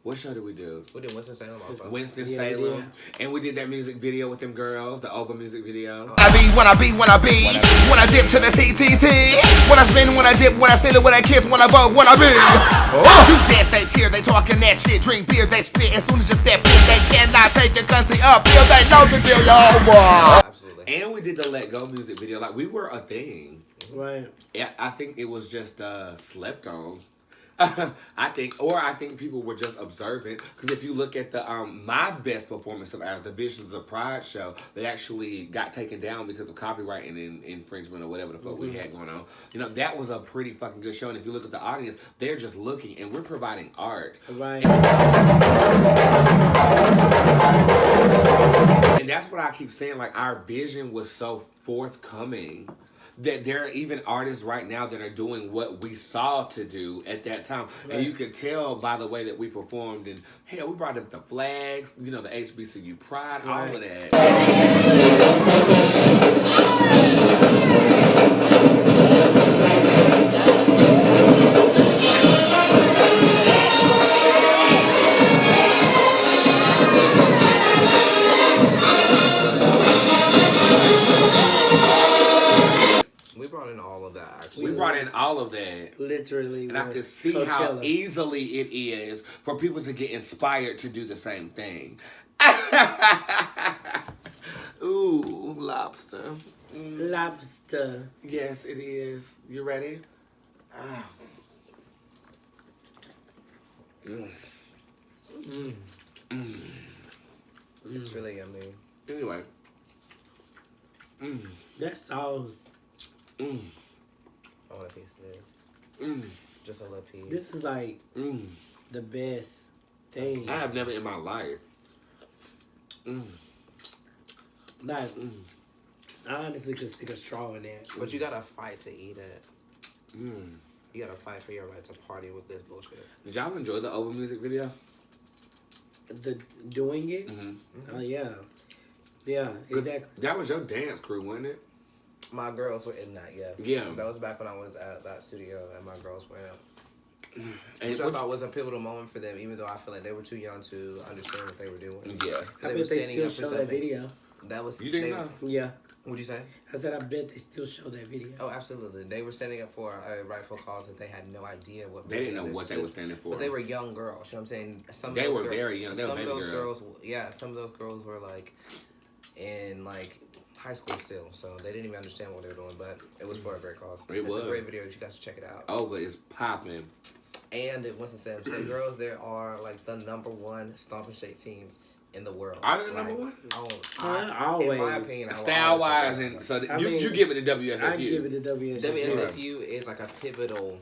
What show did we do? We did Winston-Salem also. Winston-Salem. And we did that music video with them girls, the Over music video. When I dip to the TTT. When I spin, when I dip, when I steal it, when I kiss, when I vote, when I be. You dance, they cheer, they talking that shit, drink beer, they spit. As soon as you step in, they cannot take the country up. Feel they know the deal, y'all. Absolutely. And we did the Let Go music video. Like, we were a thing. Right. Yeah, I think it was just slept on. I think people were just observant, because if you look at the my best performance of ours, the Visions of Pride show, that actually got taken down because of copyright and infringement or whatever the fuck we had going on. You know, that was a pretty fucking good show, and if you look at the audience, they're just looking, and we're providing art. Right. And that's what I keep saying, like, our vision was so forthcoming that there are even artists right now that are doing what we saw to do at that time. Right. And you could tell by the way that we performed, and hell, we brought up the flags, you know, the HBCU pride, all of that. We brought in all of that. Literally. And I could see Coachella. How easily it is for people to get inspired to do the same thing. Ooh, lobster. Lobster. Yes, it is. You ready? It's really yummy. Anyway. That sauce. I want a piece of this. Just a little piece. This is like the best thing. I have never in my life. Like, I honestly could stick a straw in there. But you gotta fight to eat it. You gotta fight for your right to party with this bullshit. Did y'all enjoy the Over music video? The doing it? Oh, yeah. Yeah, exactly. That was your dance crew, wasn't it? My girls were in that, yes. Yeah. That was back when I was at that studio and my girls were in. And which I thought was a pivotal moment for them, even though I feel like they were too young to understand what they were doing. Yeah. I bet they still show that video. That was. You think so? Yeah. What'd you say? I said I bet they still show that video. Oh, absolutely. They were standing up for a rightful cause that they had no idea what. They didn't know what they were standing for. But they were young girls. You know what I'm saying? They were very young. They were baby girls. Yeah, some of those girls were like in like high school still, so they didn't even understand what they were doing. But it was for a great cause. It's a great video. You guys should check it out. Oh, but it's popping. And it wasn't Sam State girls. There are like the #1 Stomp and Shake team in the world. Are they the number one? Always. In my opinion, style wise, and so you give it to WSSU. I give it to WSSU. WSSU is like a pivotal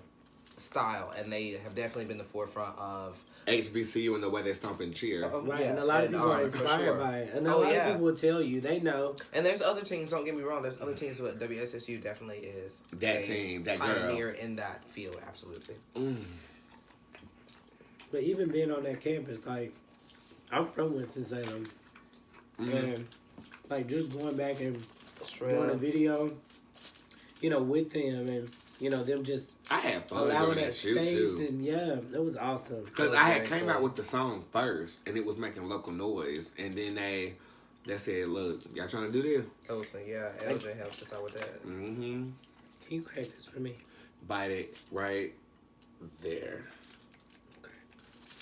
style, and they have definitely been the forefront of HBCU and the way they stomp and cheer. Right, and a lot of people are inspired by it. And a lot of people will tell you, they know. And there's other teams, don't get me wrong, there's other teams, but WSSU definitely is that team, that pioneer in that field, absolutely. But even being on that campus, like, I'm from Winston-Salem. And, like, just going back and doing a video, you know, with them and, you know, them just I had fun allowing doing that shoot space too. and yeah, that was awesome. Because I had came out with the song first, and it was making local noise, and then they said, "Look, y'all trying to do this?" LJ helped us out with that. Can you crack this for me? Bite it right there. Okay.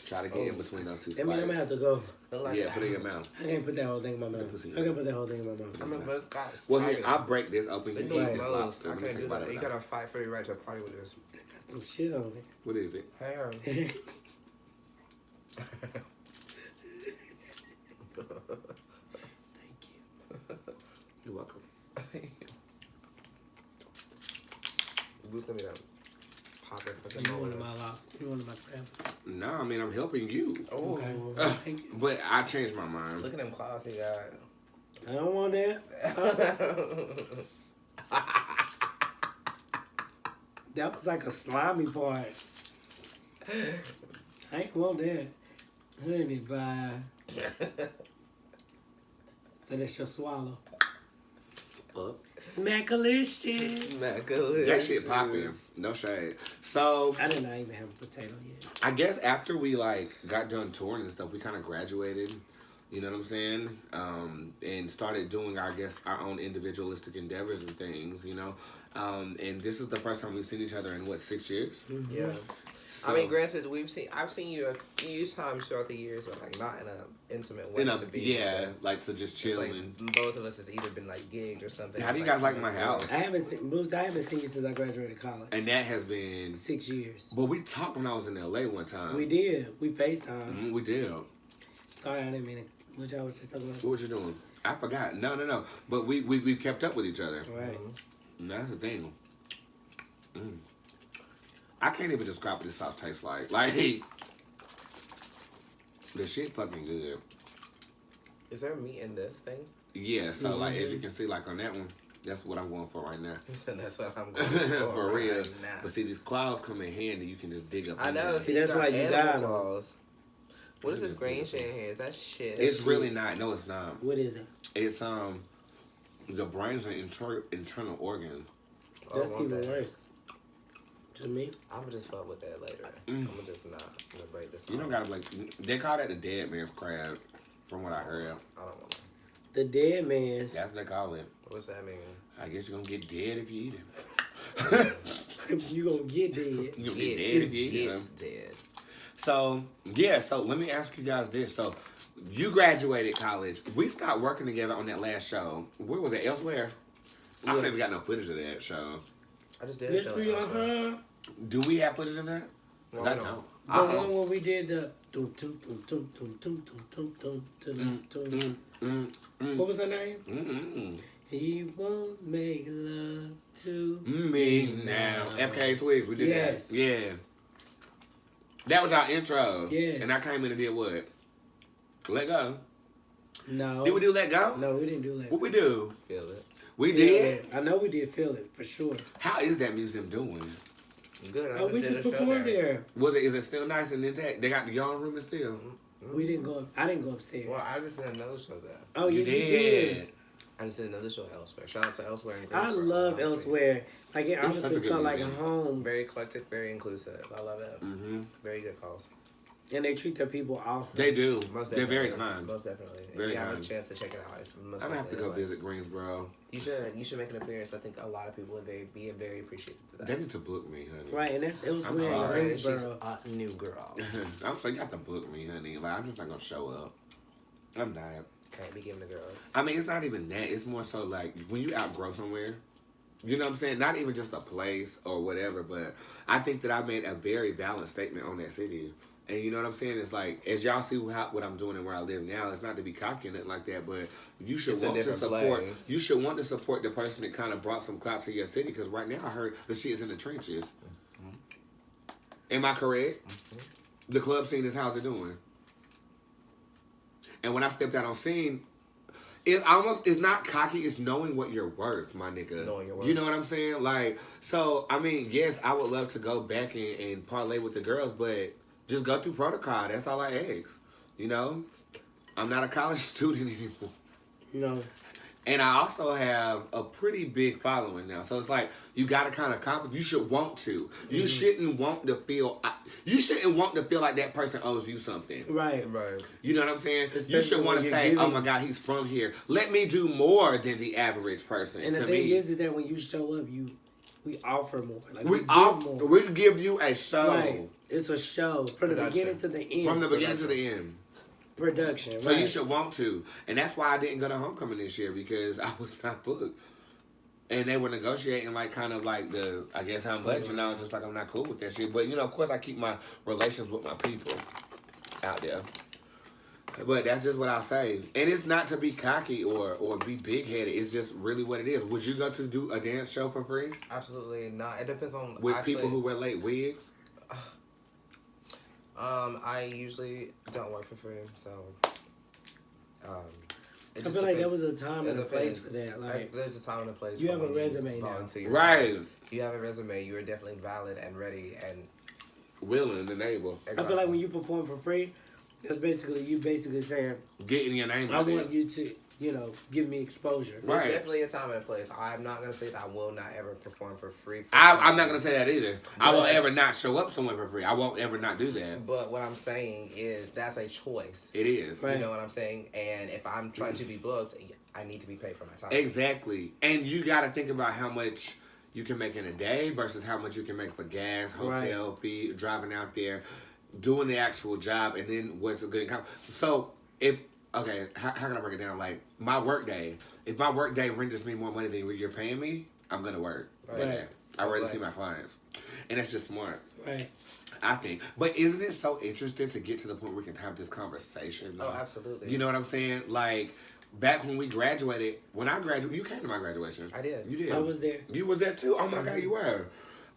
Try to get in between those two spikes. I mean, I'm gonna have to go. Yeah, put it in your mouth. I can't put that whole thing in my mouth. I can't put that whole thing in my mouth. I mean, but it's got. Well, here, I'll break this open. You Right. eat this lobster. I can't do that. You gotta fight for your right to party with this. Got some shit on it. What is it? Hair. Thank you. You're welcome. Who's gonna be that? Popping. You wanted my lobster? You wanted my crab? No, I mean, I'm helping you. Oh, okay. Thank you. But I changed my mind. Look at them claws he got. I don't want that. That was like a slimy part. I ain't want that. Honey, bye. So that's your swallow. Smackalicious. That shit popping. No shade. So I did not even have a potato yet. I guess after we like got done touring and stuff, we kind of graduated. You know what I'm saying? And started doing, I guess, our own individualistic endeavors and things. You know, and this is the first time we've seen each other in what, 6 years? Mm-hmm. Yeah. So, I mean, granted, I've seen you a few times throughout the years, but like not in an intimate way to be. yeah, So like to just chill like and. both of us has either been like gigged or something. How do you It's guys like my house? I haven't seen Bloves. I haven't seen you since I graduated college. And that has been 6 years. But we talked when I was in LA one time. We did. We FaceTime. We did. Sorry, I didn't mean it. What y'all was just talking about? What was you doing? I forgot. No. But we kept up with each other. Right. And that's the thing. I can't even describe what this sauce tastes like. Like, the shit fucking good. Is there meat in this thing? Yeah, so like as you can see, like on that one, that's what I'm going for right now. That's what I'm going for. For real. Right now. But see, these claws come in handy. You can just dig up. I in know. there. See, that's why you animal got 'em. claws. What is this green shit in here? Is that shit? It's really not. No, it's not. What is it? It's the brain's an internal organ. That's even worse. To me. I'm gonna just fuck with that later. I'm gonna just not. I'm gonna break this. You don't gotta like. They call that the dead man's crab, from what I heard. I don't want to. The dead man's. That's what they call it. What's that mean? I guess you're gonna get dead if you eat it. You gonna get dead. You're gonna get dead if you eat it. It's dead. So yeah. So let me ask you guys this. So you graduated college. We stopped working together on that last show. Where was it? Elsewhere. I don't even got no footage of that show. I just did Yes, it. we are. Do we have footage of that? No, I no. don't. The one where we did the. What was her name? He won't make love to Me now. FK Twigs, we did Yes. that. Yeah. That was our intro. Yes. And I came in and did what? Let go. No. Did we do let go? No, we didn't do that. What we do? Feel it. We did? I know we did feel it for sure. How is that museum doing? Good. Oh, we just performed there. Is it still nice and intact? They got the yarn room still? We didn't go. I didn't go upstairs. Well, I just did another show there. Oh, you did. I just did another show elsewhere. Shout out to Elsewhere. In I Greensboro, love honestly. Elsewhere. Like it It's such a honestly good felt like a museum. home, Very eclectic, very inclusive. I love it. Very good calls. and they treat their people awesome. They do. Most They're very definitely. kind. Most definitely. If Very you have kind. a chance to check it out, it's most I'm gonna have to go definitely visit Greensboro. You should make an appearance. I think a lot of people would be very appreciative of that. They need to book me, honey. Right, and that's Elsewhere in sorry. She's Greensboro. a new girl. I'm saying you got to book me, honey. Like I'm just not gonna show up. I'm not. Can't be giving the girls. I mean, it's not even that. It's more so like when you outgrow somewhere. You know what I'm saying? Not even just a place or whatever, but I think that I made a very valid statement on that city. And you know what I'm saying? It's like, as y'all see what I'm doing and where I live now, it's not to be cocky or nothing like that, but you should It's a want to different support. place. You should want to support the person that kind of brought some clout to your city. Because right now, I heard the shit is in the trenches. Am I correct? The club scene is how's it doing? And when I stepped out on scene, it's not cocky, it's knowing what you're worth, my nigga. Knowing your worth. You know what I'm saying? Like, so, I mean, yes, I would love to go back and parlay with the girls, but just go through protocol. That's all I ask. You know? I'm not a college student anymore. No. And I also have a pretty big following now. So it's like, you got to kind of you should want to. You shouldn't want to feel, like that person owes you something. Right. Right. You know what I'm saying? Especially You should want when to you're say, giving- oh my God, he's from here. Let me do more than the average person. And the to thing me. is that when you show up, we offer more. Like we more. give you a show. Right. It's a show from the Production. beginning to the end. From the beginning to the end. Production. So right. you should want to. And that's why I didn't go to homecoming this year, because I was not booked. And they were negotiating like kind of like I guess how much, and I was just like, I'm not cool with that shit. But you know, of course I keep my relations with my people out there. But that's just what I'll say. And it's not to be cocky or be big headed. It's just really what it is. Would you go to do a dance show for free? Absolutely not. It depends on With people who wear late wigs? I usually don't work for free, so it I just feel like there depends. was a time and a place for that. Like there's a time and a place. you for have a when resume now. volunteer your Right. time. You have a resume. You are definitely valid and ready and Willing and able. I feel like when you perform for free, that's basically you basically saying, Getting your name I out there. want you to give me exposure. There's definitely a time and a place. I'm not going to say that I will not ever perform for free. I'm not going to say that either. I won't ever not show up somewhere for free. I won't ever not do that. But what I'm saying is that's a choice. It is. You know what I'm saying? And if I'm trying to be booked, I need to be paid for my time. Exactly. And you got to think about how much you can make in a day versus how much you can make for gas, hotel fee, driving out there, doing the actual job, and then what's a good income. So how can I break it down? Like my work day, if my work day renders me more money than you're paying me, I'm gonna work. Right. I'd rather see my clients, and that's just smart. Right. I think. But isn't it so interesting to get to the point where we can have this conversation? Oh, absolutely. You know what I'm saying? Like back when we graduated, you came to my graduation. I did. You did. I was there. You was there too? Oh my God, you were.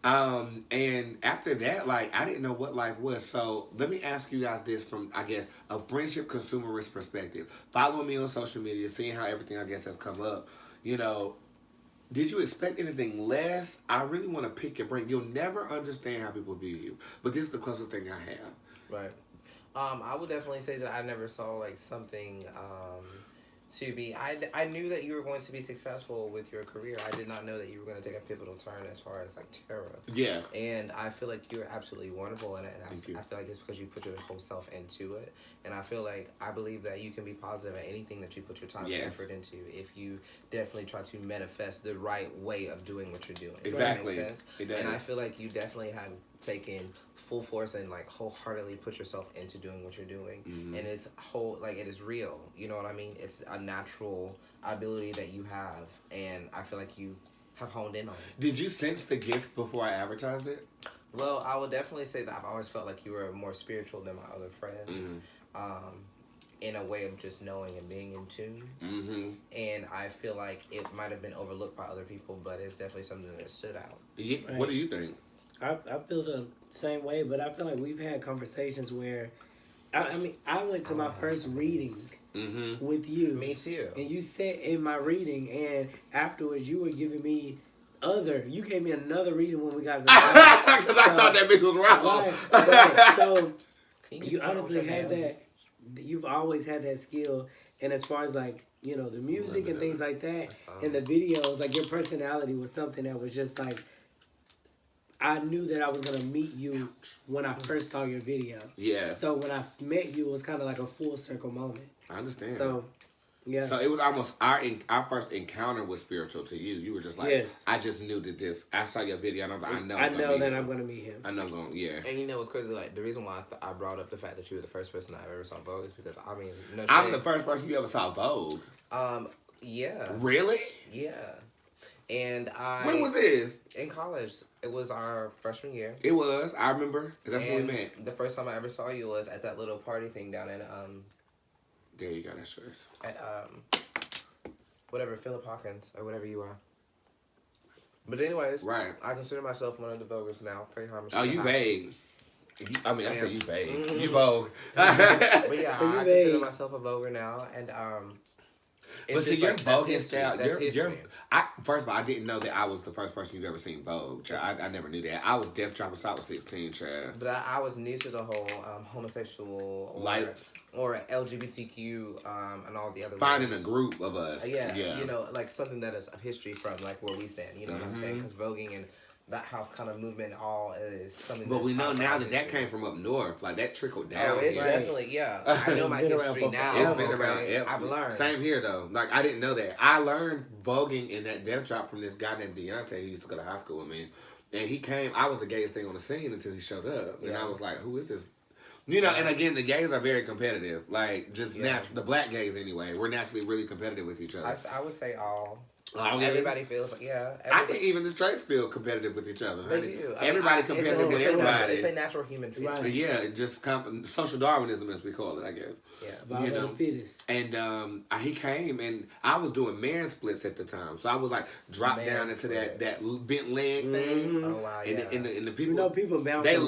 And after that, like, I didn't know what life was. So let me ask you guys this from, I guess, a friendship consumerist perspective. Following me on social media, seeing how everything, I guess, has come up. Did you expect anything less? I really want to pick your brain. You'll never understand how people view you. But this is the closest thing I have. Right. I would definitely say that I never saw, like, something... to be, I knew that you were going to be successful with your career. I did not know that you were going to take a pivotal turn as far as like Tara. Yeah. And I feel like you're absolutely wonderful in it. And Thank you. I feel like it's because you put your whole self into it. And I feel like I believe that you can be positive at anything that you put your time and effort into if you definitely try to manifest the right way of doing what you're doing. Exactly. Does that make sense? It does. And I feel like you definitely have taken full force and like wholeheartedly put yourself into doing what you're doing, and it's it is real. You know what I mean? It's a natural ability that you have, and I feel like you have honed in on it. Did you sense the gift before I advertised it? Well, I would definitely say that I've always felt like you were more spiritual than my other friends. In a way of just knowing and being in tune. And I feel like it might have been overlooked by other people, but it's definitely something that stood out. Yeah. Right. What do you think? I feel the same way, but I feel like we've had conversations where, I went to my first reading with you. Me too. And you sat in my reading, and afterwards you were giving me you gave me another reading when we got to because I thought that bitch was wrong. Right. So you honestly have that. You've always had that skill, and as far as like the music and things like that, and the videos, like your personality was something that was just like. I knew that I was going to meet you when I first saw your video. Yeah. So when I met you, it was kind of like a full circle moment. I understand. So, yeah. So it was almost our first encounter was spiritual to you. You were just like, I just knew that this. I saw your video and I was like, I know that I'm going to meet him. I know, yeah. And you know what's crazy? Like the reason why I brought up the fact that you were the first person I ever saw Vogue is because I'm the first person you ever saw Vogue. Yeah. Really? Yeah. And when was this? In college. It was our freshman year. It was. I remember. Because that's when we met. The first time I ever saw you was at that little party thing down in there you go. That's yours. At whatever, Philip Hawkins or whatever you are. But anyways, right. I consider myself one of the Voguers now. Pay homage. Oh, you vague. I say you vague. You Vogue. But yeah, I consider myself a Voguer now, and but see, your Vogue style, first of all, I didn't know that I was the first person you've ever seen Vogue. I never knew that. I was Death Drop Assault with 16, child. But I was new to the whole homosexual or LGBTQ and all the other finding labels. a group of us. Yeah, like something that is of history from like where we stand. You know what I'm saying? Because voguing and that house kind of movement all is something. But we know now that came from up north, like that trickled down. Oh, it's definitely I know my history now. It's been around. Yep. I've learned. Same here though. Like I didn't know that. I learned voguing in that Death Drop from this guy named Deontay who used to go to high school with me, and he came. I was the gayest thing on the scene until he showed up, and I was like, "Who is this?" And again, the gays are very competitive. Like just the black gays anyway. We're naturally really competitive with each other. I would say all. Everybody feels like I think even the straights feel competitive with each other. They do. Everybody competitive with everybody. It's a natural human feeling. Right. Yeah, just social Darwinism as we call it, I guess. Yeah, survival of the fittest. And he came and I was doing man splits at the time, so I was like drop down into that bent leg thing. Oh wow! And the people, people bounce. They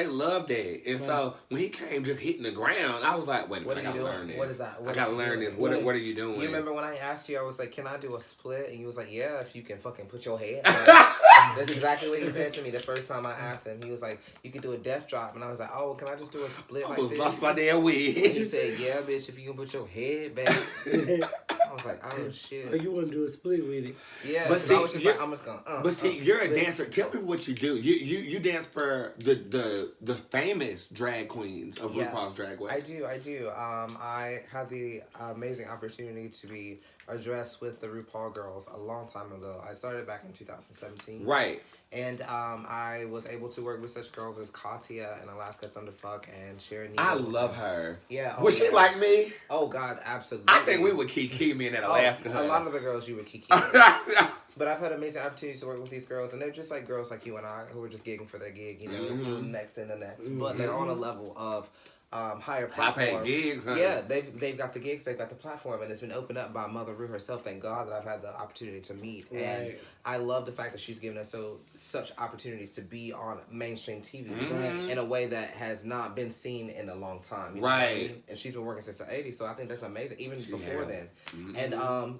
loved that, and so when he came just hitting the ground, I was like, wait a minute, I gotta learn this. What is that? I gotta learn this. What are you doing? You remember when I asked you? I was like, can I do a split? And you was like, yeah, if you can fucking put your head. That's exactly what he said to me the first time I asked him. He was like, you could do a death drop. And I was like, oh, can I just do a split like this? I almost lost my damn wig. And he said, yeah, bitch, if you can put your head back. I I was like, oh shit. Oh, you want to do a split with it? Yeah, But see, I was just like, I'm just gonna. But see, you're a dancer. Tell people what you do. You dance for the famous drag queens of RuPaul's Drag Race. I do. I had the amazing opportunity to be a dress with the RuPaul girls a long time ago. I started back in 2017. Right. And I was able to work with such girls as Katya and Alaska Thunderfuck and Sharon. I love her. Yeah. Was she like me? Oh God, absolutely. I think we would kiki me in that Alaska. A lot of the girls you would kiki. But I've had amazing opportunities to work with these girls, and they're just like girls like you and I who are just gigging for their gig, you know, doing next and the next. But they're on a level of higher platform. High-paid gigs, honey. Yeah, they've got the gigs, they've got the platform, and it's been opened up by Mother Ru herself. Thank God that I've had the opportunity to meet, and I love the fact that she's given us such opportunities to be on mainstream TV in a way that has not been seen in a long time. You know what I mean? And she's been working since the '80s, so I think that's amazing, even before then. And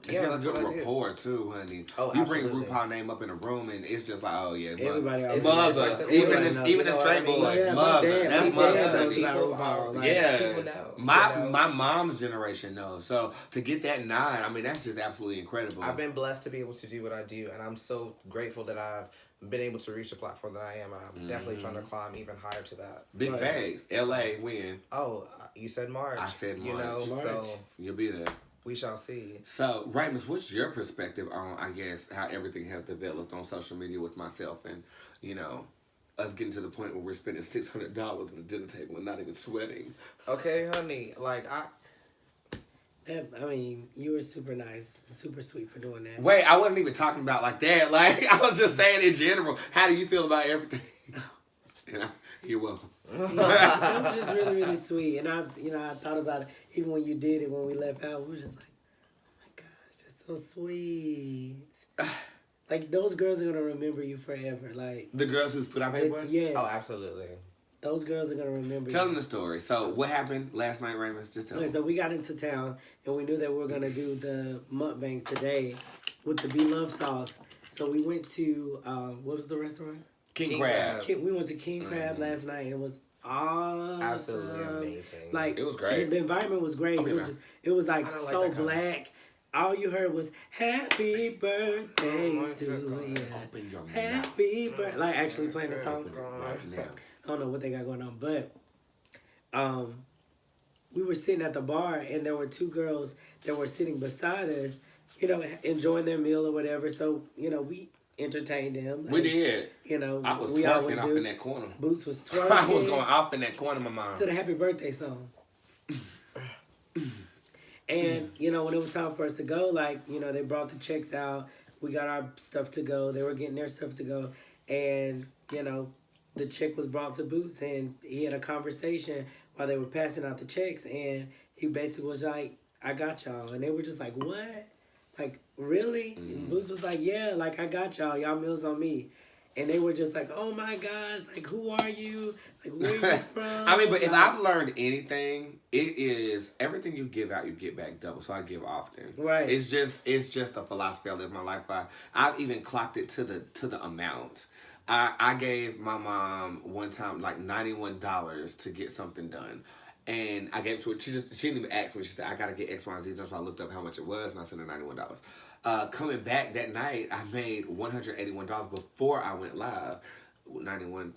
she has a good rapport too, honey. Oh, you absolutely. bring RuPaul name up in a room, and it's just like, oh yeah, Everybody else. mother, It's like even the straight boys, mother, that's mother. Yeah. Know, my mom's generation knows. So to get that nod, I mean, that's just absolutely incredible. I've been blessed to be able to do what I do, and I'm so grateful that I've been able to reach the platform that I am. I'm definitely trying to climb even higher to that. Big facts. LA, when? Oh, you said March. I said March. You know, so you'll be there. we shall see. So, Ramus, what's your perspective on, I guess, how everything has developed on social media with myself and, you know, us getting to the point where we're spending $600 at a dinner table and not even sweating? Okay, honey. Like, I mean, you were super nice, super sweet for doing that. Wait, I wasn't even talking about like that. Like, I was just saying in general. How do you feel about everything? Yeah, you're welcome. It was just really, really sweet. And I thought about it. Even when you did it, when we left out, we were just like, oh my gosh, that's so sweet. Like, those girls are going to remember you forever. Like, the girls whose food I paid for? Yes. oh, absolutely. Those girls are going to remember Tell you. them the story. So, what happened last night, Ramus? Just tell Okay, them. so we got into town, and we knew that we were going to do the mukbang today with the beloved sauce. So we went to, what was the restaurant? King Crab. We went to King Crab last night, and it was awesome. Absolutely amazing. Like, it was great. The environment was great. Okay, it was like I don't so like that black. All you heard was "Happy Birthday to you." Open your Happy birthday. Like, actually playing the song. right now. I don't know what they got going on, but we were sitting at the bar, and there were two girls that were sitting beside us, you know, enjoying their meal or whatever. So, you know, we entertained them. We did. You know, I was we always twerking off do. in that corner. Bootz was twerking. I was going off in that corner, my mom. To the happy birthday song. And, you know, when it was time for us to go, like, you know, they brought the checks out. We got our stuff to go. They were getting their stuff to go. And, you know, the check was brought to Bootz, and he had a conversation while they were passing out the checks. And he basically was like, I got y'all. And they were just like, what? Like, really? And Bootz was like, yeah, like, I got y'all. Y'all meals on me. And they were just like, oh my gosh, like, who are you? Like, where are you from? I mean, but if Like, I've learned anything, it is everything you give out, you get back double. So I give often. Right. It's just a philosophy I live my life by. I've even clocked it to the amount. I gave my mom one time like $91 to get something done. And I gave it to her. She didn't even ask me. She said, I gotta get X, Y, and Z. So I looked up how much it was, and I sent her $91. Coming back that night, I made $181 before I went live. 91,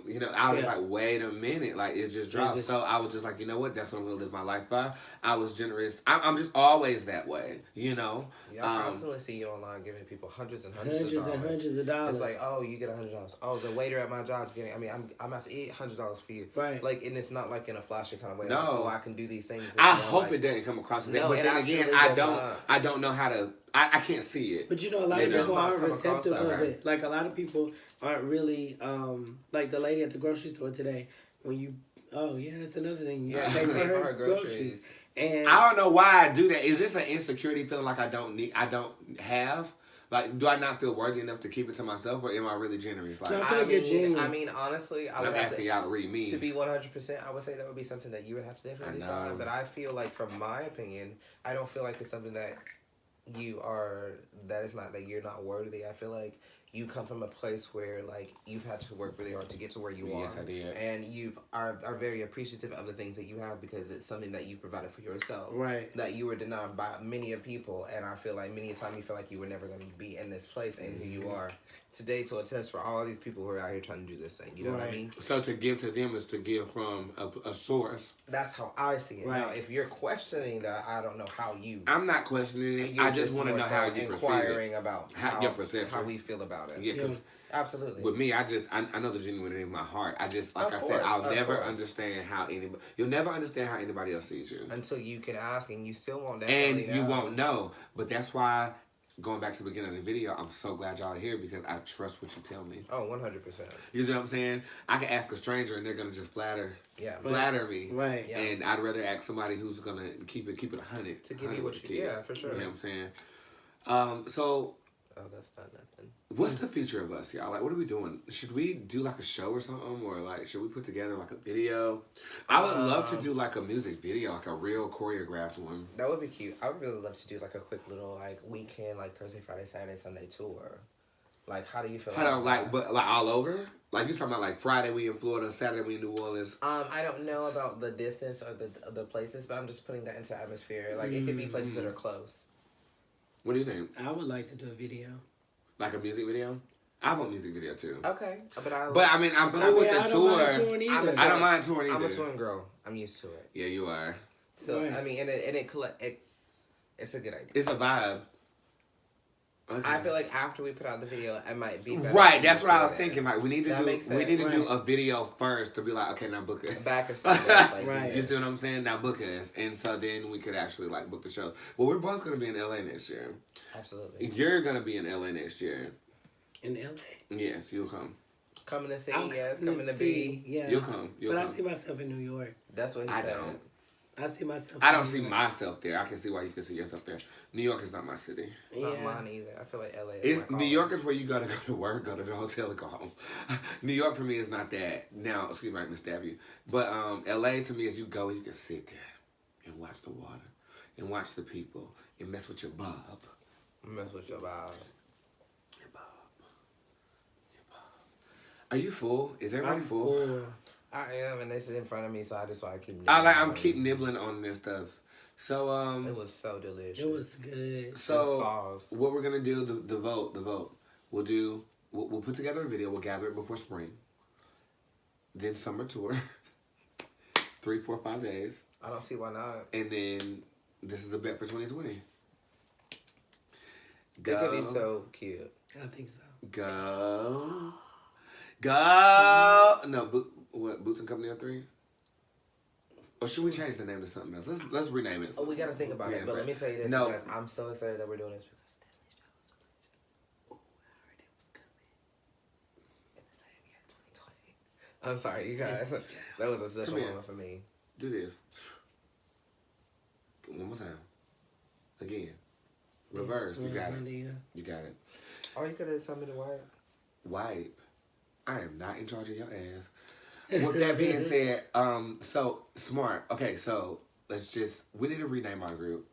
you know, I was like, wait a minute, like, it just dropped. So I was just like, you know what, that's what I'm gonna live my life by. I was generous. I'm just always that way, you know. Yeah, I constantly see you online giving people hundreds of dollars. Hundreds of dollars. It's like, oh, you get $100. Oh, the waiter at my job's getting. I mean, I'm about to eat $100 for you. Right. Like, and it's not like in a flashy kind of way. No. Like, oh, I can do these things. I hope it doesn't come across as that. No, But it then again, absolutely does I don't know how to. I can't see it. But you know, a lot of people aren't receptive of it. Like, a lot of people aren't really, like the lady at the grocery store today, when you, oh yeah, that's another thing. You pay for her groceries. And I don't know why I do that. Is this an insecurity feeling like I don't have? Like, do I not feel worthy enough to keep it to myself, or am I really generous? Like, I mean, honestly, I'm asking y'all to read me. To be 100%, I would say that would be something that you would have to definitely decide. But I feel like, from my opinion, I don't feel like it's something that that you're not worthy. I feel like you come from a place where like you've had to work really hard to get to where you are. Yes, I did. And you are very appreciative of the things that you have because it's something that you provided for yourself. Right. That you were denied by many of people, and I feel like many a time you feel like you were never going to be in this place, and here you are today to attest for all of these people who are out here trying to do this thing. You know what I mean? So to give to them is to give from a source. That's how I see it. Right. Now, if you're questioning that, I don't know how you. I'm not questioning it. I just want to know how you perceive inquiring it. about Your perception. how we feel about it. Yeah, because absolutely. with me, I know the genuine in my heart. I just, like I said, I'll never understand how anybody. You'll never understand how anybody else sees you until you can ask, and you still won't. And you won't know. But that's why. Going back to the beginning of the video, I'm so glad y'all are here because I trust what you tell me. Oh, 100%. You see what I'm saying? I can ask a stranger and they're gonna just flatter me. Right. Yeah. And I'd rather ask somebody who's gonna keep it 100. To give you what you yeah, for sure. You know what I'm saying? So oh, that's not nothing. What's the future of us, y'all? Like, what are we doing? Should we do like a show or something, or like should we put together like a video? I would love to do like a music video, like a real choreographed one. That would be cute. I would really love to do like a quick little like weekend, like Thursday, Friday, Saturday, Sunday tour. Like, how do you feel? But like all over? Like you talking about like Friday we in Florida, Saturday we in New Orleans. I don't know about the distance or the places, but I'm just putting that into atmosphere. Like it could be places that are close. What do you think? I would like to do a video. Like a music video? I want a music video too. Okay, but I mean, I'm cool with the tour. I don't mind touring either. I'm a touring girl. I'm used to it. Yeah, you are. So I mean, it's a good idea. It's a vibe. Okay. I feel like after we put out the video, it might be better. Right, that's what I was thinking. Like we need to do do a video first to be like, okay, now book us. Back and stuff. Like, right. You see what I'm saying? Now book us, and so then we could actually like book the show. Well, we're both gonna be in LA next year. Absolutely. You're gonna be in LA next year. In LA? Yes, you'll come. Coming to see, yes, coming to be. Yeah. You'll come. But I see myself in New York. That's what he said. Don't. I see myself. I don't see myself there. I can see why you can see yourself there. New York is not my city. Not mine either. I feel like LA is New York is where you gotta go to work, go to the hotel, and go home. New York for me is not that. Now, excuse me, I can stab you. But LA to me is you go and you can sit there and watch the water and watch the people and mess with your bob. Mess with your vibe. Your bob. Are you full? Is everybody full? I am, and this is in front of me, so I just want to keep. I'm keep nibbling on this stuff. So it was so delicious. It was good. So what we're gonna do the vote. We'll put together a video. We'll gather it before spring. Then summer tour. 3, 4, 5 days. I don't see why not. And then this is a bet for 2020. Go. It could be so cute. I think so. Go. No, Bootz and Company on 3? Or should we change the name to something else? Let's rename it. Oh, we gotta think about it. But let me tell you this, guys. I'm so excited that we're doing this because Disney's show is going to. Oh, I heard it was coming in the same year, 2020. I'm sorry, you guys. That was a special moment for me. Do this. One more time. Again. Reverse. You got it. You got it. Or you could have told me to wipe. Wipe. I am not in charge of your ass. With that being said, so smart. Okay, so we need to rename our group.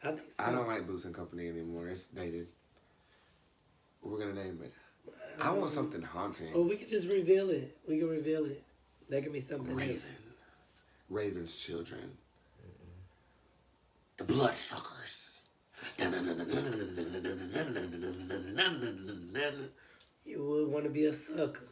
I think so. I don't like Bootz and Company anymore. It's dated. We're gonna name it. I want something haunting. Well, we could just reveal it. We can reveal it. That could be something. Raven. Raven's children. The bloodsuckers. You would want to be a sucker.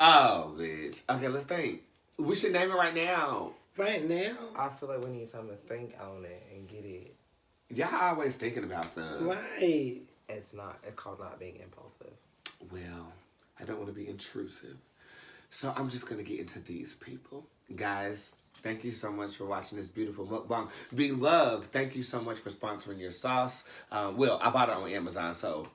Oh, bitch. Okay, let's think. We should name it right now. Right now? I feel like we need time to think on it and get it. Y'all always thinking about stuff. Right. It's called not being impulsive. Well, I don't want to be intrusive. So I'm just going to get into these people. Guys, thank you so much for watching this beautiful mukbang. Beloved, thank you so much for sponsoring your sauce. Well, I bought it on Amazon, so,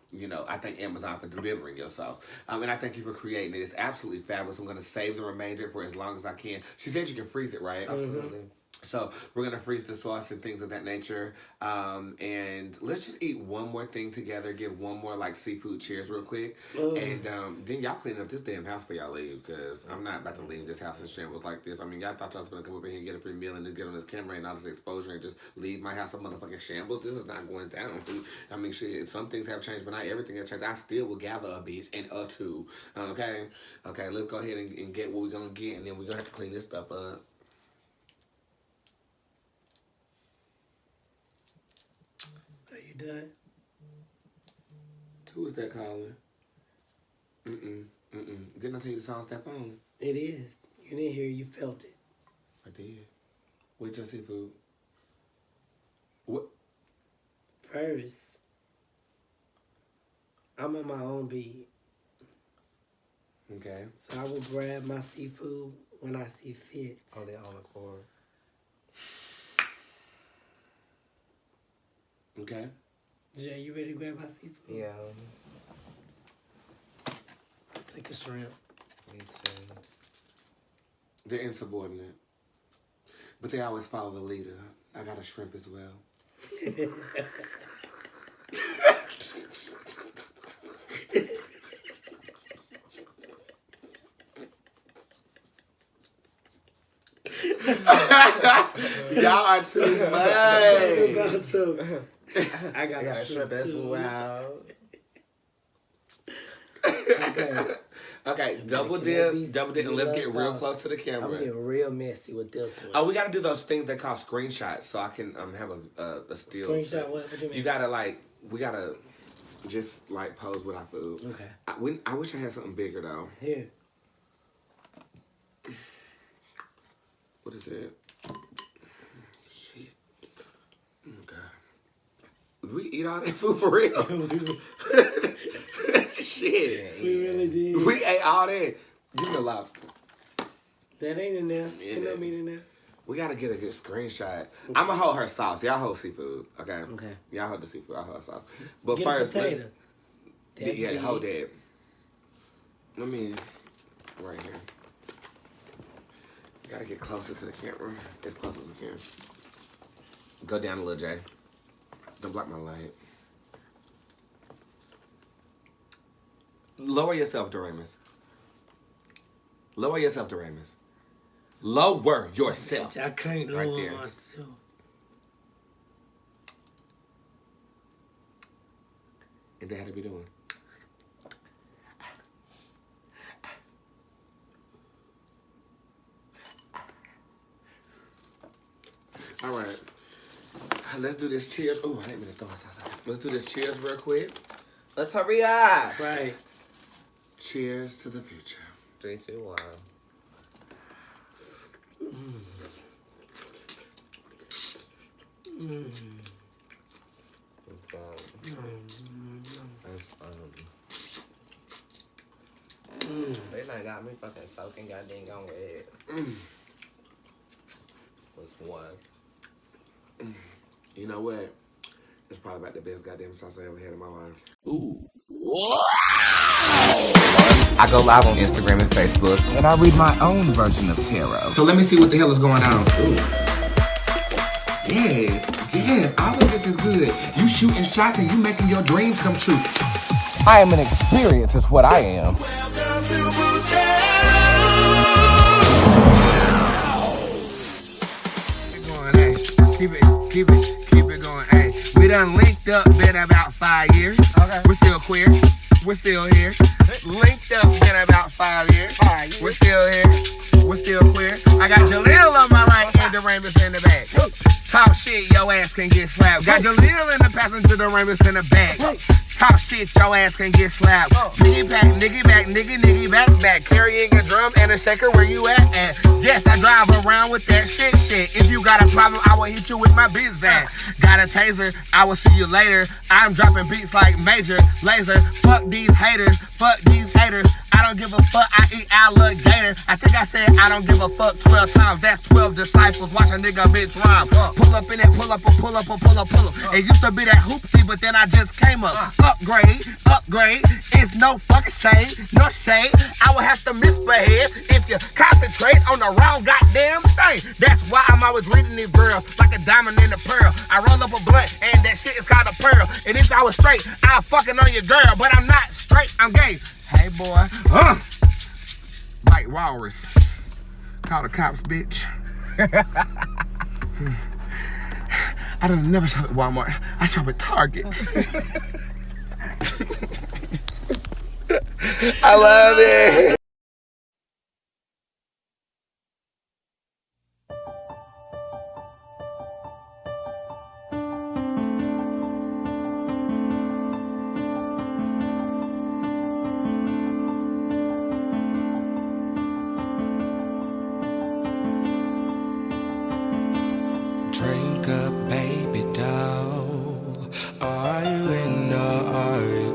I thank Amazon for delivering your sauce. And I thank you for creating it. It's absolutely fabulous. I'm going to save the remainder for as long as I can. She said you can freeze it, right? Absolutely. So we're gonna freeze the sauce and things of that nature. And let's just eat one more thing together. Give one more like seafood cheers real quick. And then y'all clean up this damn house before y'all leave, because I'm not about to leave this house in shambles like this. I mean, y'all thought y'all was gonna come over here and get a free meal and then get on this camera and all this exposure and just leave my house a motherfucking shambles. This is not going down. I mean, shit, some things have changed, but not everything has changed. I still will gather a bitch and a two. Okay, let's go ahead and get what we're gonna get, and then we're gonna have to clean this stuff up. Done. Who is that calling? Didn't I tell you the song Step On? It is. You didn't hear, you felt it. I did. Where's your seafood? What? First, I'm on my own beat. Okay. So I will grab my seafood when I see fit. Oh, they're on the cord. Okay. Jay, you ready to grab my seafood? Yeah. Take a shrimp. Me too. They're insubordinate. But they always follow the leader. I got a shrimp as well. Y'all are too much. I got a shrimp as too. well. Okay, double dip, and let's get real close to the camera. I'm getting real messy with this one. Oh, we gotta do those things they call screenshots, so I can have a still. Screenshot? What do you mean? You gotta we gotta just pose with our food. Okay. I wish I had something bigger though. Here. What is it? Shit. Oh God. Did we eat all that food for real? Shit. We really did. We ate all that. Give me the lobster. That ain't in there. Ain't no meat in there. We gotta get a good screenshot. Okay. I'ma hold her sauce. Y'all hold seafood. Okay. Okay. Y'all hold the seafood. I'll hold her sauce. But get first, a potato. Yeah, hold that. Let me right here. Gotta get closer to the camera. As close as we can. Go down a little, Jay. Don't block my light. Lower yourself, Doremus. Lower yourself, Doremus. Lower yourself. I can't right lower there. myself. And that how to be doing. All right. Let's do this cheers. Oh, I didn't mean to throw us out. Let's do this cheers real quick. Let's hurry up. Right. Cheers to the future. 3, 2, 1. They done got me fucking soaking goddamn on red. Was one. You know what? It's probably about the best goddamn sauce I ever had in my life. Ooh. I go live on Instagram and Facebook, and I read my own version of tarot. So let me see what the hell is going on. Ooh. Yes, all of this is good. You shooting shots and you making your dreams come true. I am an experience, is what I am. Welcome to Bootz. Keep it going, hey. We done linked up, been about 5 years. Okay. We're still queer. We're still here. Linked up, been about 5 years. We're still here. We're still queer. I got Jaleel on my right and the Rainbows in the back. Talk shit, your ass can get slapped. Got Jaleel in the passenger, the Rainbows in the back. Talk shit, your ass can get slapped. Niggy back, niggy back. Carrying a drum and a shaker, where you at? And yes, I drive around with that shit. If you got a problem, I will hit you with my biz ass. Got a taser, I will see you later. I'm dropping beats like Major Laser. Fuck these haters. I don't give a fuck, I eat alligator. I think I said I don't give a fuck 12 times. That's 12 disciples. Watch a nigga bitch rhyme. Pull up in it, pull up. It used to be that hoopsie, but then I just came up. upgrade. It's no fucking shade, no shade. I will have to misbehave if you concentrate on the wrong goddamn thing. That's why I'm always reading these girls like a diamond in a pearl. I roll up a blunt and that shit is called a pearl. And if I was straight, I'll fucking on your girl. But I'm not straight, I'm gay. Hey boy, like walrus. Call the cops, bitch. I don't never shop at Walmart. I shop at Target. I love it. Drink up, baby doll. Are you in or are you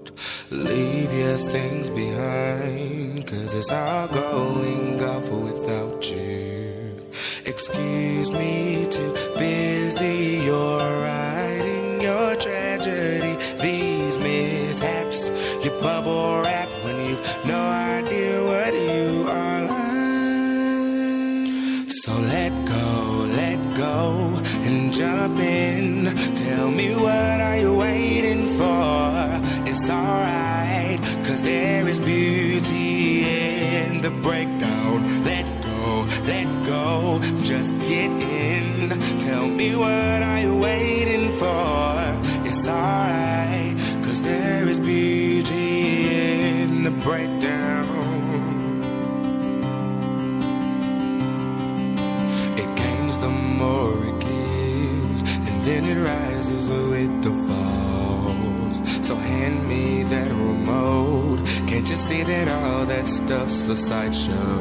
out? Leave your things behind, 'cause it's all going off without you. Excuse me, too busy, you're writing your tragedy. These mishaps, you bubble wrap when you've no idea what you are like. So let go and jump in. Tell me, what are you waiting for? It's alright, 'cause there is beauty in the breakdown. Let go, just get in. Tell me, what are you waiting for? It's alright, 'cause there is beauty in the breakdown. The more it gives, and then it rises with the falls. So hand me that remote. Can't you see that all that stuff's a sideshow?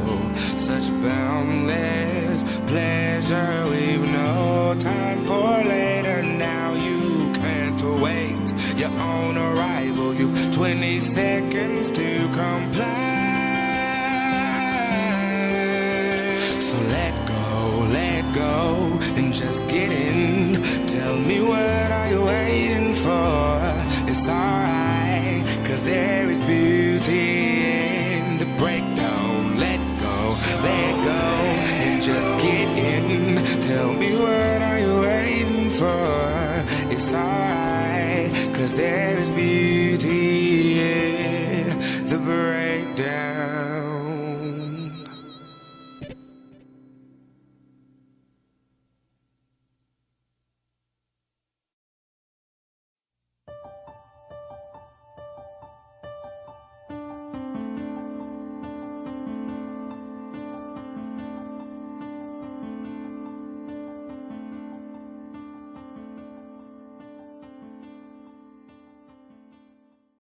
Such boundless pleasure, we've no time for later. Now you can't wait. You're on arrival, you've 20 seconds to comply. So let go and just get in. Tell me, what are you waiting for? It's alright, 'cause there is beauty in the breakdown. Let go and just get in. Tell me, what are you waiting for? It's alright, 'cause there